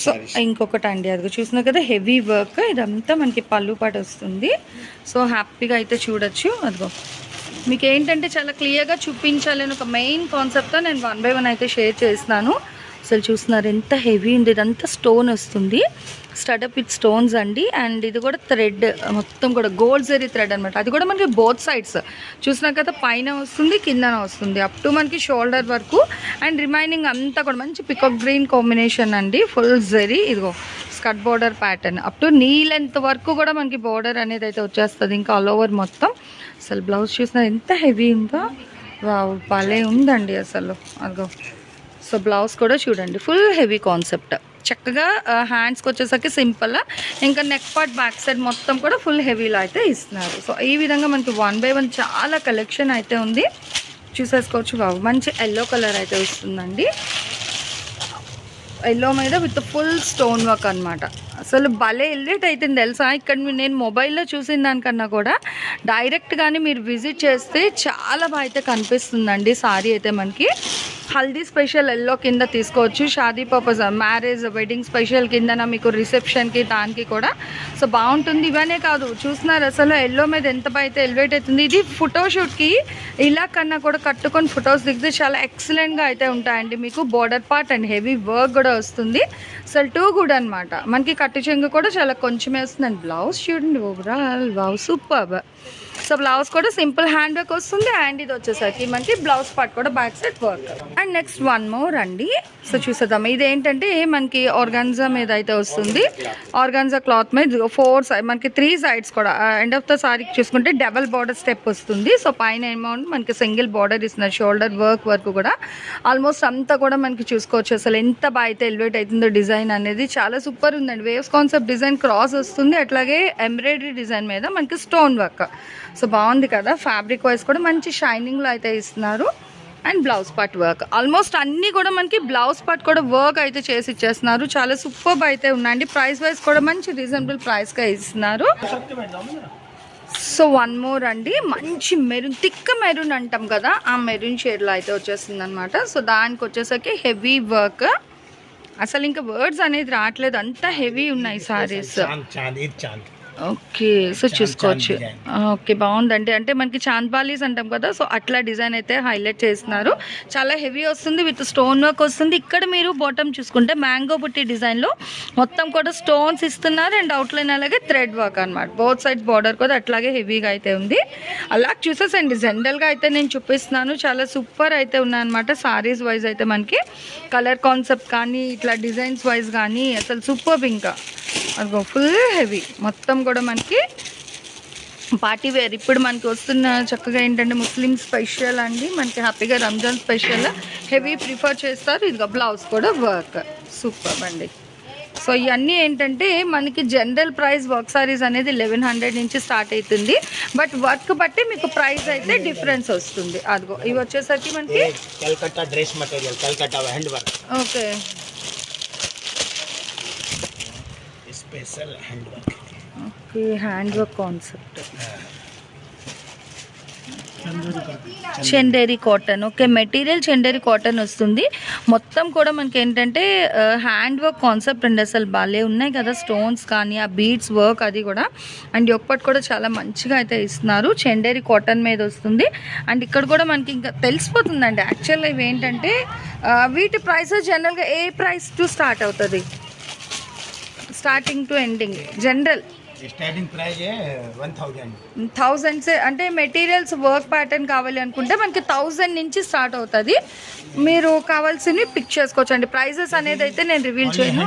సో ఇంకొకటి అండి, అది చూసినా కదా హెవీ వర్క్, ఇదంతా మనకి పళ్ళు పాటు వస్తుంది. సో హ్యాపీగా అయితే చూడొచ్చు. అదిగో మీకు ఏంటంటే చాలా క్లియర్గా చూపించాలని ఒక మెయిన్ కాన్సెప్ట్తో నేను 1 by 1 అయితే షేర్ చేస్తున్నాను. అసలు చూస్తున్నారు ఎంత హెవీ ఉంది, ఇదంతా స్టోన్ వస్తుంది. స్టడప్ విత్ స్టోన్స్ అండి. అండ్ ఇది కూడా థ్రెడ్, మొత్తం కూడా గోల్డ్ జరీ థ్రెడ్ అనమాట. అది కూడా మనకి బోత్ సైడ్స్ చూసినా కదా, పైన వస్తుంది కిందన వస్తుంది అప్ టు మనకి షోల్డర్ వరకు. అండ్ రిమైనింగ్ అంతా కూడా మంచి పికాక్ గ్రీన్ కాంబినేషన్ అండి, ఫుల్ జరీ. ఇదిగో skirt border pattern up to knee length వరకు కూడా మనకి బోర్డర్ అనేది అయితే వచ్చేస్తుంది, ఇంకా ఆల్ ఓవర్ మొత్తం. అసలు బ్లౌజ్ చూసినా ఎంత హెవీ ఉందో, భలే ఉందండి అసలు. అదిగో సో బ్లౌజ్ కూడా చూడండి, ఫుల్ హెవీ కాన్సెప్ట్. చక్కగా హ్యాండ్స్కి వచ్చేసరికి సింపుల్, ఇంకా నెక్ పార్ట్ బ్యాక్ సైడ్ మొత్తం కూడా ఫుల్ హెవీలో అయితే ఇస్తున్నారు. సో ఈ విధంగా మనకి 1 by 1 చాలా కలెక్షన్ అయితే ఉంది, చూసేసుకోవచ్చు. మంచి ఎల్లో కలర్ అయితే వస్తుందండి, ఎల్లో మీద విత్ ఫుల్ స్టోన్ వర్క్ అనమాట. అసలు భలే ఎలివేట్ అవుతుంది తెలుసా. ఇక్కడ నేను మొబైల్లో చూసిన దానికన్నా కూడా డైరెక్ట్ కానీ మీరు విజిట్ చేస్తే చాలా బాగా అయితే కనిపిస్తుందండి. సారీ అయితే మనకి హల్దీ స్పెషల్ ఎల్లో కింద తీసుకోవచ్చు, Shaadi purpose marriage wedding special కిందన మీకు రిసెప్షన్కి దానికి కూడా సో బాగుంటుంది. ఇవనే కాదు చూస్తున్నారు అసలు ఎల్లో మీద ఎంత బాగా అయితే ఎలివేట్ అవుతుంది. ఇది ఫోటోషూట్కి ఇలా కన్నా కూడా కట్టుకొని ఫొటోస్ దిగితే చాలా ఎక్సలెంట్గా అయితే ఉంటాయండి. మీకు border part and heavy work కూడా వస్తుంది, అసలు టూ గుడ్ అనమాట. మనకి కట్టు చెంగు కూడా చాలా కొంచెమే వస్తుందండి. బ్లౌజ్ చూడండి overall wow super. So blouse కూడా సింపుల్ హ్యాండ్ వర్క్ వస్తుంది, అండ్ ఇది వచ్చేసరికి మనకి బ్లౌజ్ పార్ట్ కూడా back side work. And next 1 more అండి. సో చూసేద్దాం, ఇది ఏంటంటే మనకి ఆర్గాన్జా మీద అయితే వస్తుంది. ఆర్గాన్జా క్లాత్ మీద 4 సైడ్ మనకి 3 sides కూడా ఎండ్ ఆఫ్ ద సారీకి చూసుకుంటే డబల్ బార్డర్ స్టెప్ వస్తుంది. సో పైన అమౌంట్ మనకి సింగిల్ బార్డర్ ఇస్తున్నారు, షోల్డర్ వర్క్ వరకు కూడా ఆల్మోస్ట్ అంతా కూడా మనకి చూసుకోవచ్చు. అసలు ఎంత బాగా అయితే ఎలివేట్ అవుతుందో డిజైన్ అనేది, చాలా సూపర్ ఉందండి. వేవ్స్ కాన్సెప్ట్ డిజైన్ క్రాస్ వస్తుంది, అట్లాగే ఎంబ్రాయిడరీ డిజైన్ మీద మనకి స్టోన్ వర్క్. సో బాగుంది కదా, ఫ్యాబ్రిక్ వైజ్ కూడా మంచి షైనింగ్లో అయితే ఇస్తున్నారు. And blouse part work almost అన్నీ కూడా మనకి బ్లౌజ్ పార్ట్ కూడా వర్క్ అయితే చేసి ఇచ్చేస్తున్నారు, చాలా సూపర్ అయితే ఉన్నాయండి. ప్రైస్ వైజ్ కూడా మంచి రీజనబుల్ ప్రైస్గా ఇస్తున్నారు. సో 1 more అండి, మంచి మెరూన్, థిక్ మెరూన్ అంటాం కదా, ఆ మెరూన్ షేడ్లో అయితే వచ్చేస్తుంది అనమాట. సో దానికి వచ్చేసరికి హెవీ వర్క్, అసలు ఇంకా వర్డ్స్ అనేది రావట్లేదు, అంతా హెవీ ఉన్నాయి సారీస్. ఓకే సో చూసుకోవచ్చు. ఓకే బాగుందండి, అంటే మనకి చాంద్బాలీస్ అంటాం కదా, సో అట్లా డిజైన్ అయితే హైలైట్ చేస్తున్నారు. చాలా హెవీ వస్తుంది, విత్ స్టోన్ వర్క్ వస్తుంది. ఇక్కడ మీరు బాటమ్ చూసుకుంటే మ్యాంగో బుట్టి డిజైన్లో మొత్తం కూడా స్టోన్స్ ఇస్తున్నారు, అండ్ అవుట్లైన్ అలాగే థ్రెడ్ వర్క్ అనమాట. బోత్ సైడ్స్ బార్డర్ కూడా అట్లాగే హెవీగా అయితే ఉంది. అలా చూసేసండి, జనరల్గా అయితే నేను చూపిస్తున్నాను, చాలా సూపర్ అయితే ఉన్నాయన్నమాట. సారీస్ వైజ్ అయితే మనకి కలర్ కాన్సెప్ట్ కానీ ఇట్లా డిజైన్స్ వైజ్ కానీ అసలు సూపర్. ఇంకా అదిగో ఫుల్ హెవీ మొత్తం కూడా మనకి పార్టీ వేర్. ఇప్పుడు మనకి వస్తున్న చక్కగా ఏంటంటే ముస్లిం స్పెషల్ అండి, మనకి హ్యాపీగా రంజాన్ స్పెషల్ హెవీ ప్రిఫర్ చేస్తారు. ఇదిగో బ్లౌజ్ కూడా వర్క్ సూపర్ అండి. సో ఇవన్నీ ఏంటంటే మనకి జనరల్ ప్రైస్ వర్క్ సారీస్ అనేది 1100 నుంచి స్టార్ట్ అవుతుంది, బట్ వర్క్ బట్టి మీకు ప్రైస్ అయితే డిఫరెన్స్ వస్తుంది. అదిగో ఇవి వచ్చేసరికి మనకి Calcutta dress material, Calcutta hand work. Okay special hand work. Okay hand work concept, Chanderi cotton. Okay material Chanderi cotton వస్తుంది. మొత్తం కూడా మనకి ఏంటంటే హ్యాండ్ వర్క్ కాన్సెప్ట్ అండి, అసలు భలే ఉన్నాయి కదా, స్టోన్స్ కానీ ఆ బీడ్స్ వర్క్ అది కూడా. అండ్ ఒక్కటి కూడా చాలా మంచిగా అయితే ఇస్తున్నారు, చందేరి కాటన్ మీద వస్తుంది. అండ్ ఇక్కడ కూడా మనకి ఇంకా తెలిసిపోతుందండి యాక్చువల్గా ఇవి ఏంటంటే వీటి ప్రైసెస్ జనరల్గా ఏ ప్రైస్ టు స్టార్ట్ అవుతుంది, starting to ending general starting price 1000 అంటే మెటీరియల్స్ వర్క్ ప్యాటర్న్ కావాలి అనుకుంటే మనకి 1000 నుంచి స్టార్ట్ అవుతుంది. మీరు కావాల్సినవి పిక్ చేసుకోవచ్చు అండి. ప్రైజెస్ అనేది అయితే నేను రివీల్ చేయను,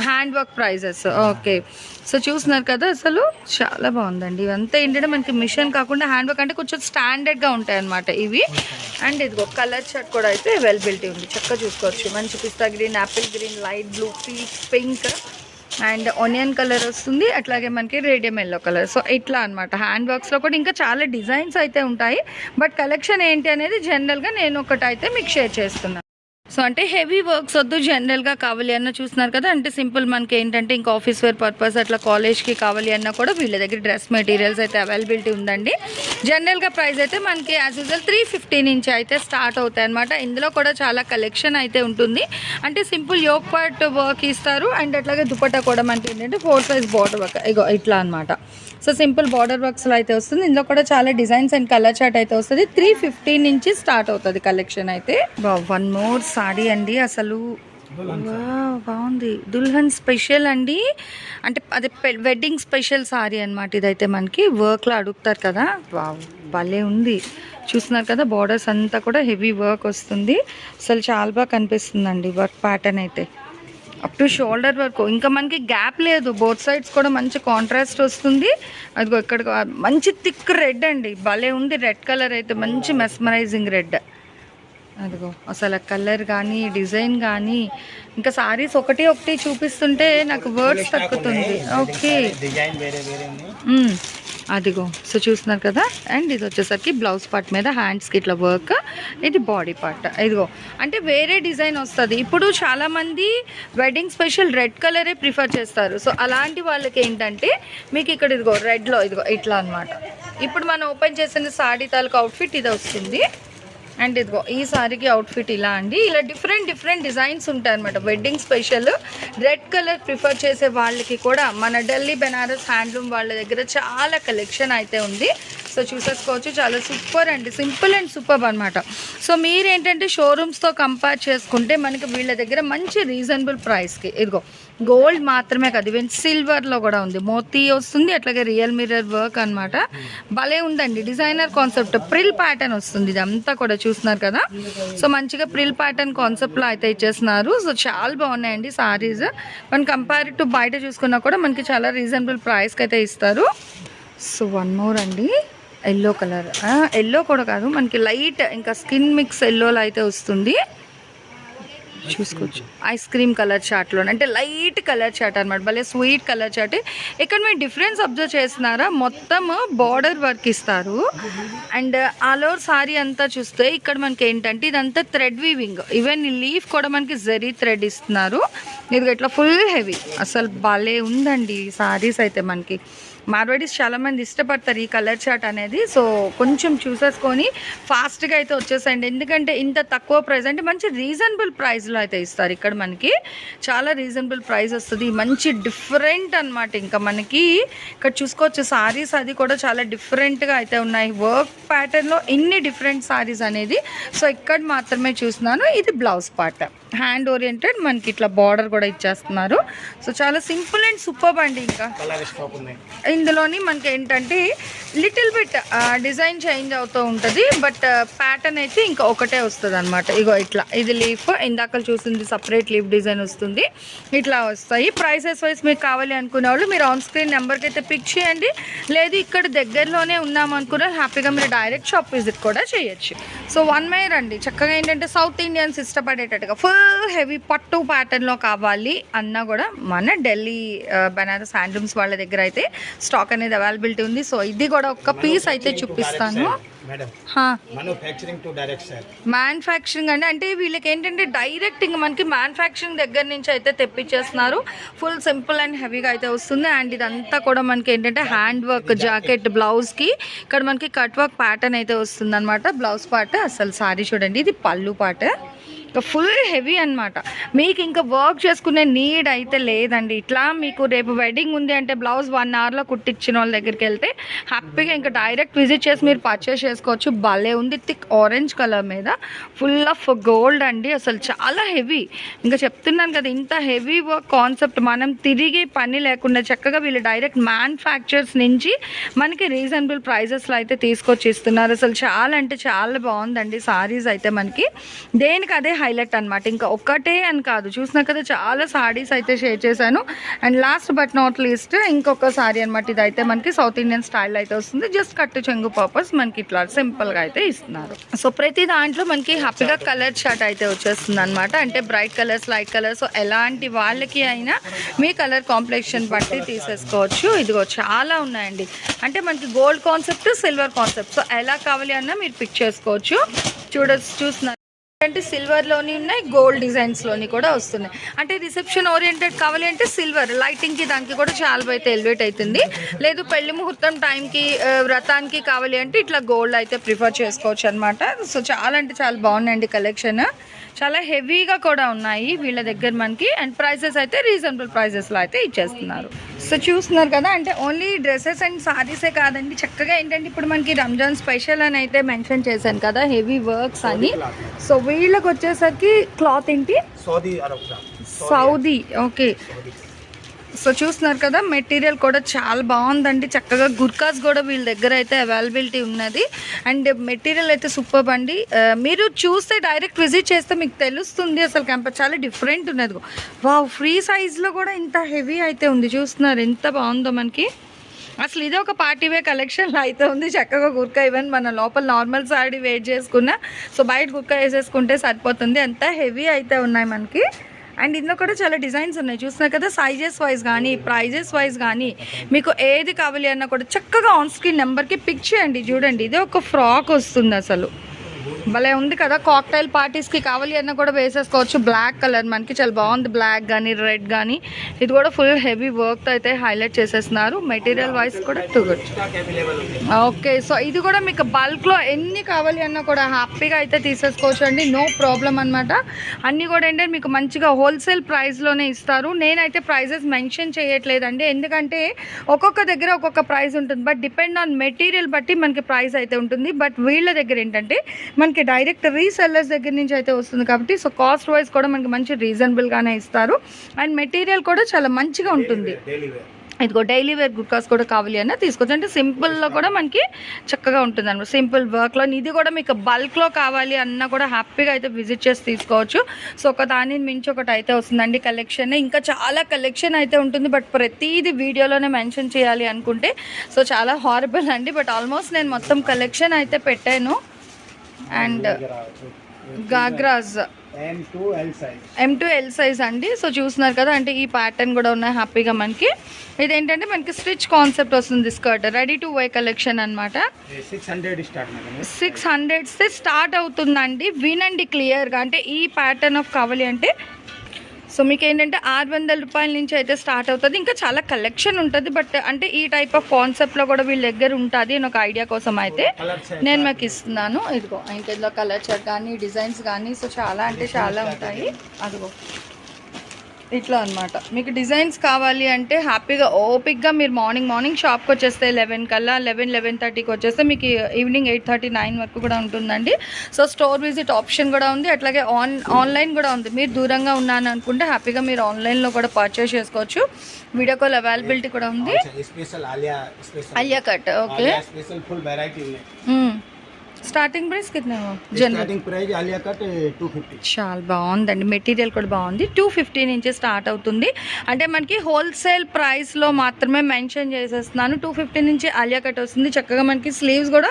hand work prices. Okay so చూస్తున్నారు కదా, అసలు చాలా బాగుందండి. ఇవంతా ఏంటంటే మనకి మిషన్ కాకుండా హ్యాండ్ వర్క్, అంటే కొంచెం స్టాండర్డ్గా ఉంటాయి అన్నమాట ఇవి. అండ్ ఇదిగో కలర్ షర్ట్ కూడా అయితే అవైలబిలిటీ ఉంది, చక్కగా చూసుకోవచ్చు. మంచి పిస్తా green, apple green, light blue, peach pink and onion colour వస్తుంది, అట్లాగే మనకి రేడియం ఎల్లో కలర్. సో ఇట్లా అనమాట. హ్యాండ్ వర్క్స్లో కూడా ఇంకా చాలా డిజైన్స్ అయితే ఉంటాయి, బట్ కలెక్షన్ ఏంటి అనేది జనరల్గా నేను ఒకటైతే మీకు షేర్ చేస్తున్నాను. సో అంటే హెవీ వర్క్స్ వద్దు, జనరల్గా కావాలి అన్న చూస్తున్నారు కదా, అంటే సింపుల్ మనకి ఏంటంటే ఇంకా ఆఫీస్ వేర్ పర్పస్ అట్లా కాలేజ్కి కావాలి అన్నా కూడా వీళ్ళ దగ్గర డ్రెస్ మెటీరియల్స్ అయితే అవైలబిలిటీ ఉందండి. జనరల్గా ప్రైస్ అయితే మనకి యాజ్ యూజువల్ 350 నుంచి అయితే స్టార్ట్ అవుతాయి అనమాట. ఇందులో కూడా చాలా కలెక్షన్ అయితే ఉంటుంది, అంటే సింపుల్ యోక్ పార్ట్ వర్క్ ఇస్తారు, అండ్ అట్లాగే దుపట్టా కూడా మనకి ఏంటంటే 4 size బార్డర్ వర్క్ ఇగో ఇట్లా అనమాట. సో సింపుల్ బార్డర్ వర్క్స్లో అయితే వస్తుంది. ఇందులో కూడా చాలా డిజైన్స్ అండ్ కలర్ చార్ట్ అయితే వస్తుంది. 350 నుంచి స్టార్ట్ అవుతుంది కలెక్షన్ అయితే. 1 more సారీ అండి, అసలు दुल्हन सा। బాగుంది. దుల్హన్ స్పెషల్ అండి, అంటే అదే వెడ్డింగ్ స్పెషల్ సారీ అనమాట. ఇదైతే మనకి వర్క్లో అడుగుతారు కదా. వావ్, భలే ఉంది. చూస్తున్నారు కదా, బార్డర్స్ అంతా కూడా హెవీ వర్క్ వస్తుంది. అసలు చాలా బాగా కనిపిస్తుందండి వర్క్ ప్యాటర్న్ అయితే. అప్ టు షోల్డర్ వరకు ఇంకా మనకి గ్యాప్ లేదు. బోత్ సైడ్స్ కూడా మంచి కాంట్రాస్ట్ వస్తుంది. అదిగో ఇక్కడ మంచి థిక్ రెడ్ అండి, భలే ఉంది. రెడ్ కలర్ అయితే మంచి మెస్మరైజింగ్ రెడ్. అదిగో అసలు కలర్ కానీ డిజైన్ కానీ, ఇంకా సారీస్ ఒకటి చూపిస్తుంటే నాకు వర్డ్స్ తగ్గుతుంది. ఓకే, डिजाइन వేరే వేరే ఉన్నాయి. అదిగో సో చూస్తున్నారు కదా. అండ్ ఇది వచ్చేసరికి బ్లౌజ్ పార్ట్ మీద హ్యాండ్స్కి ఇట్లా వర్క్, ఇది బాడీ పార్ట్. ఇదిగో అంటే వేరే డిజైన్ వస్తుంది. ఇప్పుడు చాలామంది వెడ్డింగ్ స్పెషల్ రెడ్ కలరే ప్రిఫర్ చేస్తారు. సో అలాంటి వాళ్ళకి ఏంటంటే మీకు ఇక్కడ ఇదిగో రెడ్లో ఇదిగో ఇట్లా అనమాట. ఇప్పుడు మనం ఓపెన్ చేసిన సాడీ తాలూకు అవుట్ఫిట్ ఇది వస్తుంది. అండ్ ఇదిగో ఈ సారీకి అవుట్ఫిట్ ఇలా అండి. ఇలా డిఫరెంట్ డిజైన్స్ ఉంటాయి అనమాట. Wedding special red colour prefer చేసే వాళ్ళకి కూడా మన ఢిల్లీ బెనారస్ హ్యాండ్లూమ్ వాళ్ళ దగ్గర చాలా కలెక్షన్ అయితే ఉంది. సో చూసేసుకోవచ్చు. చాలా సూపర్ అండి, సింపుల్ అండ్ సూపర్ అనమాట. సో మీరేంటంటే షోరూమ్స్తో కంపేర్ చేసుకుంటే మనకి వీళ్ళ దగ్గర మంచి రీజనబుల్ ప్రైస్కి ఇదిగో గోల్డ్ మాత్రమే కాదు, ఈవెన్ సిల్వర్లో కూడా ఉంది. మోతీ వస్తుంది, అట్లాగే రియల్ మిర్రర్ వర్క్ అనమాట. భలే ఉందండి. డిజైనర్ కాన్సెప్ట్ ప్రిల్ ప్యాటర్న్ వస్తుంది. ఇదంతా కూడా చూస్తున్నారు కదా. సో మంచిగా ప్రిల్ ప్యాటర్న్ కాన్సెప్ట్లో అయితే ఇచ్చేస్తున్నారు. సో చాలా బాగున్నాయండి సారీస్. మనం కంపేర్ టు బయట చూసుకున్నా కూడా మనకి చాలా రీజనబుల్ ప్రైస్కి అయితే ఇస్తారు. సో వన్ మోర్ అండి, ఎల్లో కలర్. ఎల్లో కూడా కాదు, మనకి లైట్ ఇంకా స్కిన్ మిక్స్ ఎల్లోలో అయితే వస్తుంది. చూసుకోవచ్చు ఐస్ క్రీమ్ కలర్ చార్ట్లో, అంటే లైట్ కలర్ చార్ట్ అనమాట. భలే స్వీట్ కలర్ చార్ట్. ఇక్కడ మీరు డిఫరెన్స్ అబ్జర్వ్ చేస్తున్నారా, మొత్తం బార్డర్ వర్క్ ఇస్తారు. అండ్ ఆల్ ఓవర్ సారీ అంతా చూస్తే ఇక్కడ మనకి ఏంటంటే ఇదంతా థ్రెడ్ వీవింగ్. ఈవెన్ ఈ లీఫ్ కూడా మనకి జరీ థ్రెడ్ ఇస్తున్నారు. ఇది ఇట్లా ఫుల్ హెవీ. అసలు భలే ఉందండి సారీస్ అయితే. మనకి మార్వాడీస్ చాలామంది ఇష్టపడతారు ఈ కలర్ చార్ట్ అనేది. సో కొంచెం చూసేసుకొని ఫాస్ట్గా అయితే వచ్చేసండి. ఎందుకంటే ఇంత తక్కువ ప్రైస్ అంటే మంచి రీజనబుల్ ప్రైస్లో అయితే ఇస్తారు. ఇక్కడ మనకి చాలా రీజనబుల్ ప్రైస్ వస్తుంది. మంచి డిఫరెంట్ అనమాట. ఇంకా మనకి ఇక్కడ చూసుకోవచ్చు సారీస్ అది కూడా చాలా డిఫరెంట్గా అయితే ఉన్నాయి. వర్క్ ప్యాటర్న్లో ఇన్ని డిఫరెంట్ సారీస్ అనేది. సో ఇక్కడ మాత్రమే చూస్తున్నాను. ఇది బ్లౌజ్ పార్ట్, హ్యాండ్ ఓరియంటెడ్, మనకి ఇట్లా బార్డర్ కూడా ఇచ్చేస్తున్నారు. సో చాలా సింపుల్ అండ్ సూపర్ అండి. ఇంకా ఇందులోని మనకి ఏంటంటే లిటిల్ బిట్ డిజైన్ చేంజ్ అవుతూ ఉంటుంది, బట్ ప్యాటర్న్ అయితే ఇంకా ఒకటే వస్తుంది అనమాట. ఇగో ఇట్లా ఇది లీఫ్, ఇందాక చూసింది సపరేట్ లీఫ్ డిజైన్ వస్తుంది. ఇట్లా వస్తాయి. ప్రైసెస్ వైజ్ మీకు కావాలి అనుకునే వాళ్ళు మీరు ఆన్ స్క్రీన్ నెంబర్కి అయితే పిక్ చేయండి. లేదు ఇక్కడ దగ్గరలోనే ఉన్నాం అనుకున్న హ్యాపీగా మీరు డైరెక్ట్ షాప్ విజిట్ కూడా చేయొచ్చు. సో వన్ మేర్ అండి, చక్కగా ఏంటంటే సౌత్ ఇండియన్స్ ఇష్టపడేటట్టుగా ఫుల్ హెవీ పట్టు ప్యాటర్న్లో కావాలి అన్నా కూడా మన ఢిల్లీ బనారస్ హ్యాండ్లూమ్స్ వాళ్ళ దగ్గర అయితే స్టాక్ అనేది అవైలబిలిటీ ఉంది. సో ఇది కూడా ఒక పీస్ అయితే చూపిస్తాను. మ్యానుఫ్యాక్చరింగ్ అంటే వీళ్ళకి ఏంటంటే డైరెక్ట్ ఇంకా మనకి మ్యానుఫ్యాక్చరింగ్ దగ్గర నుంచి అయితే తెప్పించేస్తున్నారు. ఫుల్ సింపుల్ అండ్ హెవీగా అయితే వస్తుంది. అండ్ ఇదంతా కూడా మనకి ఏంటంటే హ్యాండ్ వర్క్ జాకెట్ బ్లౌజ్కి ఇక్కడ మనకి కట్ వర్క్ ప్యాటర్న్ అయితే వస్తుంది అనమాట. బ్లౌజ్ పార్ట్ అసలు సారీ చూడండి, ఇది పళ్ళు పార్ట్. ఇంకా ఫుల్ హెవీ అనమాట. మీకు ఇంకా వర్క్ చేసుకునే నీడ్ అయితే లేదండి. ఇట్లా మీకు రేపు వెడ్డింగ్ ఉంది అంటే బ్లౌజ్ 1 అవర్లో కుట్టించిన వాళ్ళ దగ్గరికి వెళ్తే హ్యాపీగా ఇంకా డైరెక్ట్ విజిట్ చేసి మీరు పర్చేస్ చేసుకోవచ్చు. భలే ఉంది. థిక్ ఆరెంజ్ కలర్ మీద ఫుల్ ఆఫ్ గోల్డ్ అండి. అసలు చాలా హెవీ. ఇంకా చెప్తున్నాను కదా, ఇంత హెవీ వర్క్ కాన్సెప్ట్ మనం తిరిగి పని లేకుండా చక్కగా వీళ్ళు డైరెక్ట్ మ్యానుఫ్యాక్చర్స్ నుంచి మనకి రీజనబుల్ ప్రైజెస్లో అయితే తీసుకొచ్చి ఇస్తున్నారు. అసలు చాలా అంటే చాలా బాగుందండి సారీస్ అయితే. మనకి దేనికి అదే హైలైట్ అనమాట. ఇంకా ఒక్కటే అని కాదు, చూసినా కదా చాలా సారీస్ అయితే షేర్ చేశాను. And last but not least ఇంకొక సారీ అనమాట. ఇదైతే మనకి సౌత్ ఇండియన్ స్టైల్ అయితే వస్తుంది. జస్ట్ కట్టు చెంగు పర్పస్ మనకి ఇట్లా సింపుల్గా అయితే ఇస్తున్నారు. సో ప్రతి దాంట్లో మనకి హ్యాపీగా కలర్ షార్ట్ అయితే వచ్చేస్తుంది అనమాట. అంటే bright colours, light colours, so ఎలాంటి వాళ్ళకి అయినా మీ కలర్ కాంప్లెక్షన్ బట్టి తీసేసుకోవచ్చు. ఇదిగో చాలా ఉన్నాయండి. అంటే మనకి gold concept, silver concept, so ఎలా కావాలి అన్నా మీరు పిక్ చేసుకోవచ్చు. చూస్తున్నారు అంటే సిల్వర్లోని ఉన్నాయి, గోల్డ్ డిజైన్స్లోని కూడా వస్తున్నాయి. అంటే రిసెప్షన్ ఓరియంటెడ్ కావాలి అంటే సిల్వర్ లైటింగ్కి దానికి కూడా చాలా అయితే ఎలివేట్ అవుతుంది. లేదు పెళ్లి ముహూర్తం టైంకి వ్రతానికి కావాలి అంటే ఇట్లా గోల్డ్ అయితే ప్రిఫర్ చేసుకోవచ్చు అనమాట. సో చాలా అంటే చాలా బాగున్నాయండి కలెక్షన్. చాలా హెవీగా కూడా ఉన్నాయి వీళ్ళ దగ్గర మనకి. అండ్ ప్రైసెస్ అయితే రీజనబుల్ ప్రైసెస్లో అయితే ఇచ్చేస్తున్నారు. సో చూస్తున్నారు కదా, అంటే ఓన్లీ డ్రెస్సెస్ అండ్ సారీసే కాదండి, చక్కగా ఏంటంటే ఇప్పుడు మనకి రంజాన్ స్పెషల్ అని అయితే మెన్షన్ చేశాను కదా, హెవీ వర్క్స్ అని. సో వీళ్ళకి వచ్చేసరికి క్లాత్ ఏంటి सऊदी अरब का సౌదీ. ఓకే. సో చూస్తున్నారు కదా, మెటీరియల్ కూడా చాలా బాగుందండి. చక్కగా గుర్కాస్ కూడా వీళ్ళ దగ్గర అయితే అవైలబిలిటీ ఉన్నది. అండ్ మెటీరియల్ అయితే సూపర్ అండి. మీరు చూస్తే డైరెక్ట్ విజిట్ చేస్తే మీకు తెలుస్తుంది అసలు క్యాంపస్ చాలా డిఫరెంట్ ఉన్నది. వావ్, ఫ్రీ సైజ్లో కూడా ఇంత హెవీ అయితే ఉంది. చూస్తున్నారు ఎంత బాగుందో మనకి. అసలు ఇది ఒక పార్టీ వే కలెక్షన్లో అయితే ఉంది. చక్కగా గుర్కా ఈవెన్ మన లోపల నార్మల్ సారీ వేర్ చేసుకున్నా, సో బయట గుర్కా వేసేసుకుంటే సరిపోతుంది. అంత హెవీ అయితే ఉన్నాయి మనకి. అండ్ ఇందులో కూడా చాలా డిజైన్స్ ఉన్నాయి. చూస్తున్నారు కదా, సైజెస్ వైజ్ కానీ ప్రైజెస్ వైజ్ కానీ మీకు ఏది కావాలి అన్నా కూడా చక్కగా ఆన్ స్క్రీన్ నెంబర్కి పిక్ చేయండి. చూడండి, ఇది ఒక ఫ్రాక్ వస్తుంది. అసలు భలే ఉంది కదా. కాక్టైల్ పార్టీస్కి కావాలి అన్న కూడా వేసేసుకోవచ్చు. బ్లాక్ కలర్ మనకి చాలా బాగుంది. బ్లాక్ కానీ రెడ్ కానీ ఇది కూడా ఫుల్ హెవీ వర్క్తో అయితే హైలైట్ చేసేస్తున్నారు. మెటీరియల్ వైజ్ కూడా టూ గుడ్. ఓకే, సో ఇది కూడా మీకు బల్క్లో ఎన్ని కావాలి అన్నా కూడా హ్యాపీగా అయితే తీసేసుకోవచ్చు అండి. నో ప్రాబ్లం అనమాట. అన్నీ కూడా ఏంటంటే మీకు మంచిగా హోల్సేల్ ప్రైస్లోనే ఇస్తారు. నేనైతే ప్రైజెస్ మెన్షన్ చేయట్లేదండి, ఎందుకంటే ఒక్కొక్క దగ్గర ఒక్కొక్క ప్రైస్ ఉంటుంది. బట్ డిపెండ్ ఆన్ మెటీరియల్ బట్టి మనకి ప్రైస్ అయితే ఉంటుంది. బట్ వీళ్ళ దగ్గర ఏంటంటే మనకి డైరెక్ట్ రీసెల్లర్స్ దగ్గర నుంచి అయితే వస్తుంది కాబట్టి సో కాస్ట్ వైజ్ కూడా మనకి మంచి రీజనబుల్గానే ఇస్తారు. అండ్ మెటీరియల్ కూడా చాలా మంచిగా ఉంటుంది. ఇదిగో డైలీ వేర్ గుర్కాస్ కూడా కావాలి అన్న తీసుకోవచ్చు. అంటే సింపుల్లో కూడా మనకి చక్కగా ఉంటుంది అనమాట. సింపుల్ వర్క్లో ఇది కూడా మీకు బల్క్లో కావాలి అన్నా కూడా హ్యాపీగా అయితే విజిట్ చేసి తీసుకోవచ్చు. సో ఒక దానిని మించి ఒకటి అయితే వస్తుందండి కలెక్షన్. ఇంకా చాలా కలెక్షన్ అయితే ఉంటుంది. బట్ ప్రతిదీ వీడియోలోనే మెన్షన్ చేయాలి అనుకుంటే సో చాలా హారబుల్ అండి. బట్ ఆల్మోస్ట్ నేను మొత్తం కలెక్షన్ అయితే పెట్టాను. అండ్ గాగ్రాస్ M2L సైజ్ అండి. సో చూస్తున్నారు కదా, అంటే ఈ ప్యాటర్న్ కూడా ఉన్నాయి హ్యాపీగా మనకి. ఇదేంటంటే మనకి స్టిచ్ కాన్సెప్ట్ వస్తుంది. Skirt ready to way collection అనమాట. 600 స్టార్ట్ అవుతుందండి. వినండి క్లియర్గా, అంటే ఈ ప్యాటర్న్ ఆఫ్ కావాలి అంటే సో మీకు ఏంటంటే 600 రూపాయల నుంచి అయితే స్టార్ట్ అవుతుంది. ఇంకా చాలా కలెక్షన్ ఉంటుంది. బట్ అంటే ఈ టైప్ ఆఫ్ కాన్సెప్ట్లో కూడా వీళ్ళ దగ్గర ఉంటుంది అని ఒక ఐడియా కోసం అయితే నేను మాకు ఇస్తున్నాను. ఇదిగో ఇంకా ఇందులో కలర్ చార్ట్ కానీ డిజైన్స్ కానీ సో చాలా అంటే చాలా ఉంటాయి. అదిగో ఇట్లా అనమాట. మీకు డిజైన్స్ కావాలి అంటే హ్యాపీగా ఓపిక్గా మీరు మార్నింగ్ షాప్కి వచ్చేస్తే 11 కల్లా 11-11:30కి వచ్చేస్తే మీకు ఈవినింగ్ 8:30-9 వరకు కూడా ఉంటుందండి. సో స్టోర్ విజిట్ ఆప్షన్ కూడా ఉంది. అట్లాగే ఆన్లైన్ కూడా ఉంది. మీరు దూరంగా ఉన్నాను అనుకుంటే హ్యాపీగా మీరు ఆన్లైన్లో కూడా పర్చేస్ చేసుకోవచ్చు. వీడియో కాల్ అవైలబిలిటీ కూడా ఉంది. Alia cut. Okay, starting price కిतना స్టార్టింగ్ ప్రైస్ ఆలియా కట్ 250. చాలా బాగుందండి. మెటీరియల్ కూడా బాగుంది. 250 నుంచి స్టార్ట్ అవుతుంది. అంటే మనకి హోల్సేల్ ప్రైస్లో మాత్రమే మెన్షన్ చేసేస్తున్నాను. 250 నుంచి ఆలియా కట్ వస్తుంది. చక్కగా మనకి స్లీవ్స్ కూడా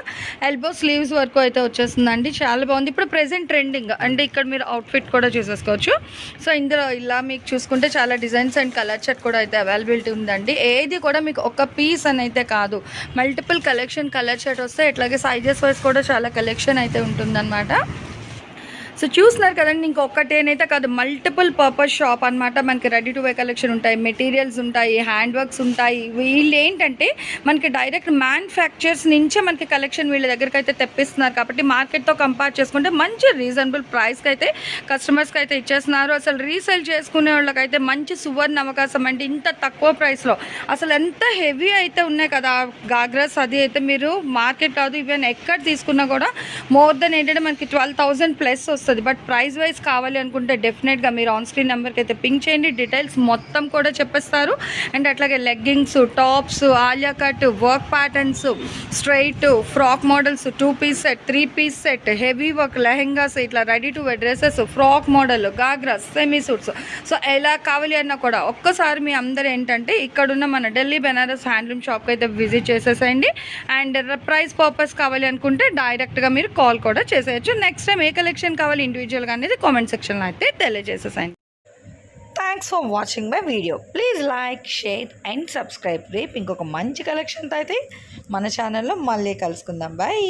ఎల్బో స్లీవ్స్ వరకు అయితే వచ్చేస్తుందండి. చాలా బాగుంది. ఇప్పుడు ప్రెజెంట్ ట్రెండింగ్ అంటే ఇక్కడ మీరు అవుట్ఫిట్ కూడా చూసేసుకోవచ్చు. సో ఇందులో ఇలా మీకు చూసుకుంటే చాలా డిజైన్స్ అండ్ కలర్ చార్ట్ కూడా అయితే అవైలబిలిటీ ఉందండి. ఏది కూడా మీకు ఒక పీస్ అని అయితే కాదు, మల్టిపుల్ కలెక్షన్ కలర్ చార్ట్ వస్తే ఇట్లాగే సైజెస్ వైజ్ కూడా చాలా కలెక్షన్ అయితే ఉంటుందన్నమాట. సో చూస్తున్నారు కదండి, ఇంకొకటేనైతే కాదు, మల్టిపుల్ పర్పస్ షాప్ అనమాట. మనకి రెడీ టు వే కలెక్షన్ ఉంటాయి, మెటీరియల్స్ ఉంటాయి, హ్యాండ్ వర్క్స్ ఉంటాయి. వీళ్ళు ఏంటంటే మనకి డైరెక్ట్ మ్యానుఫ్యాక్చర్స్ నుంచే మనకి కలెక్షన్ వీళ్ళ దగ్గరికి అయితే తెప్పిస్తున్నారు. కాబట్టి మార్కెట్తో కంపేర్ చేసుకుంటే మంచి రీజనబుల్ ప్రైస్కి అయితే కస్టమర్స్కి అయితే ఇచ్చేస్తున్నారు. అసలు రీసేల్ చేసుకునే వాళ్ళకైతే మంచి సువర్ణ అవకాశం అండి. ఇంత తక్కువ ప్రైస్లో అసలు ఎంత హెవీ అయితే ఉన్నాయి కదా గాగ్రాస్. అది అయితే మీరు మార్కెట్ కాదు ఈవెన్ ఎక్కడ తీసుకున్నా కూడా మోర్ దెన్ ఏంటంటే మనకి 12,000 ప్లస్ వస్తుంది. బట్ ప్రైస్ వైజ్ కావాలి అనుకుంటే డెఫినెట్గా మీరు ఆన్ స్క్రీన్ నెంబర్కి అయితే పింక్ చేయండి. డీటెయిల్స్ మొత్తం కూడా చెప్పేస్తారు. అండ్ అట్లాగే leggings, tops, Alia cut, work patterns, straight frock models, 2 piece set, 3 piece set, heavy work lehengas, ఇట్లా ready to wear dresses, frock model, ghagras, semi suits. So ఎలా కావాలి అన్నా కూడా ఒక్కసారి మీ అందరూ ఏంటంటే ఇక్కడున్న మన ఢిల్లీ బెనారస్ హ్యాండ్లూమ్ షాప్కి అయితే విజిట్ చేసేసేయండి. అండ్ ప్రైస్ పర్పస్ కావాలి అనుకుంటే డైరెక్ట్గా మీరు కాల్ కూడా చేసేయచ్చు. నెక్స్ట్ టైం ఏ కలెక్షన్ కావాలి ఇండివిజువల్గా అనేది కామెంట్ సెక్షన్లో అయితే తెలియజేసేసాయండి. Thanks for watching my video. Please like, share and subscribe. రేపు ఇంకొక మంచి కలెక్షన్తో అయితే మన ఛానల్లో మళ్ళీ కలుసుకుందాం. బాయ్.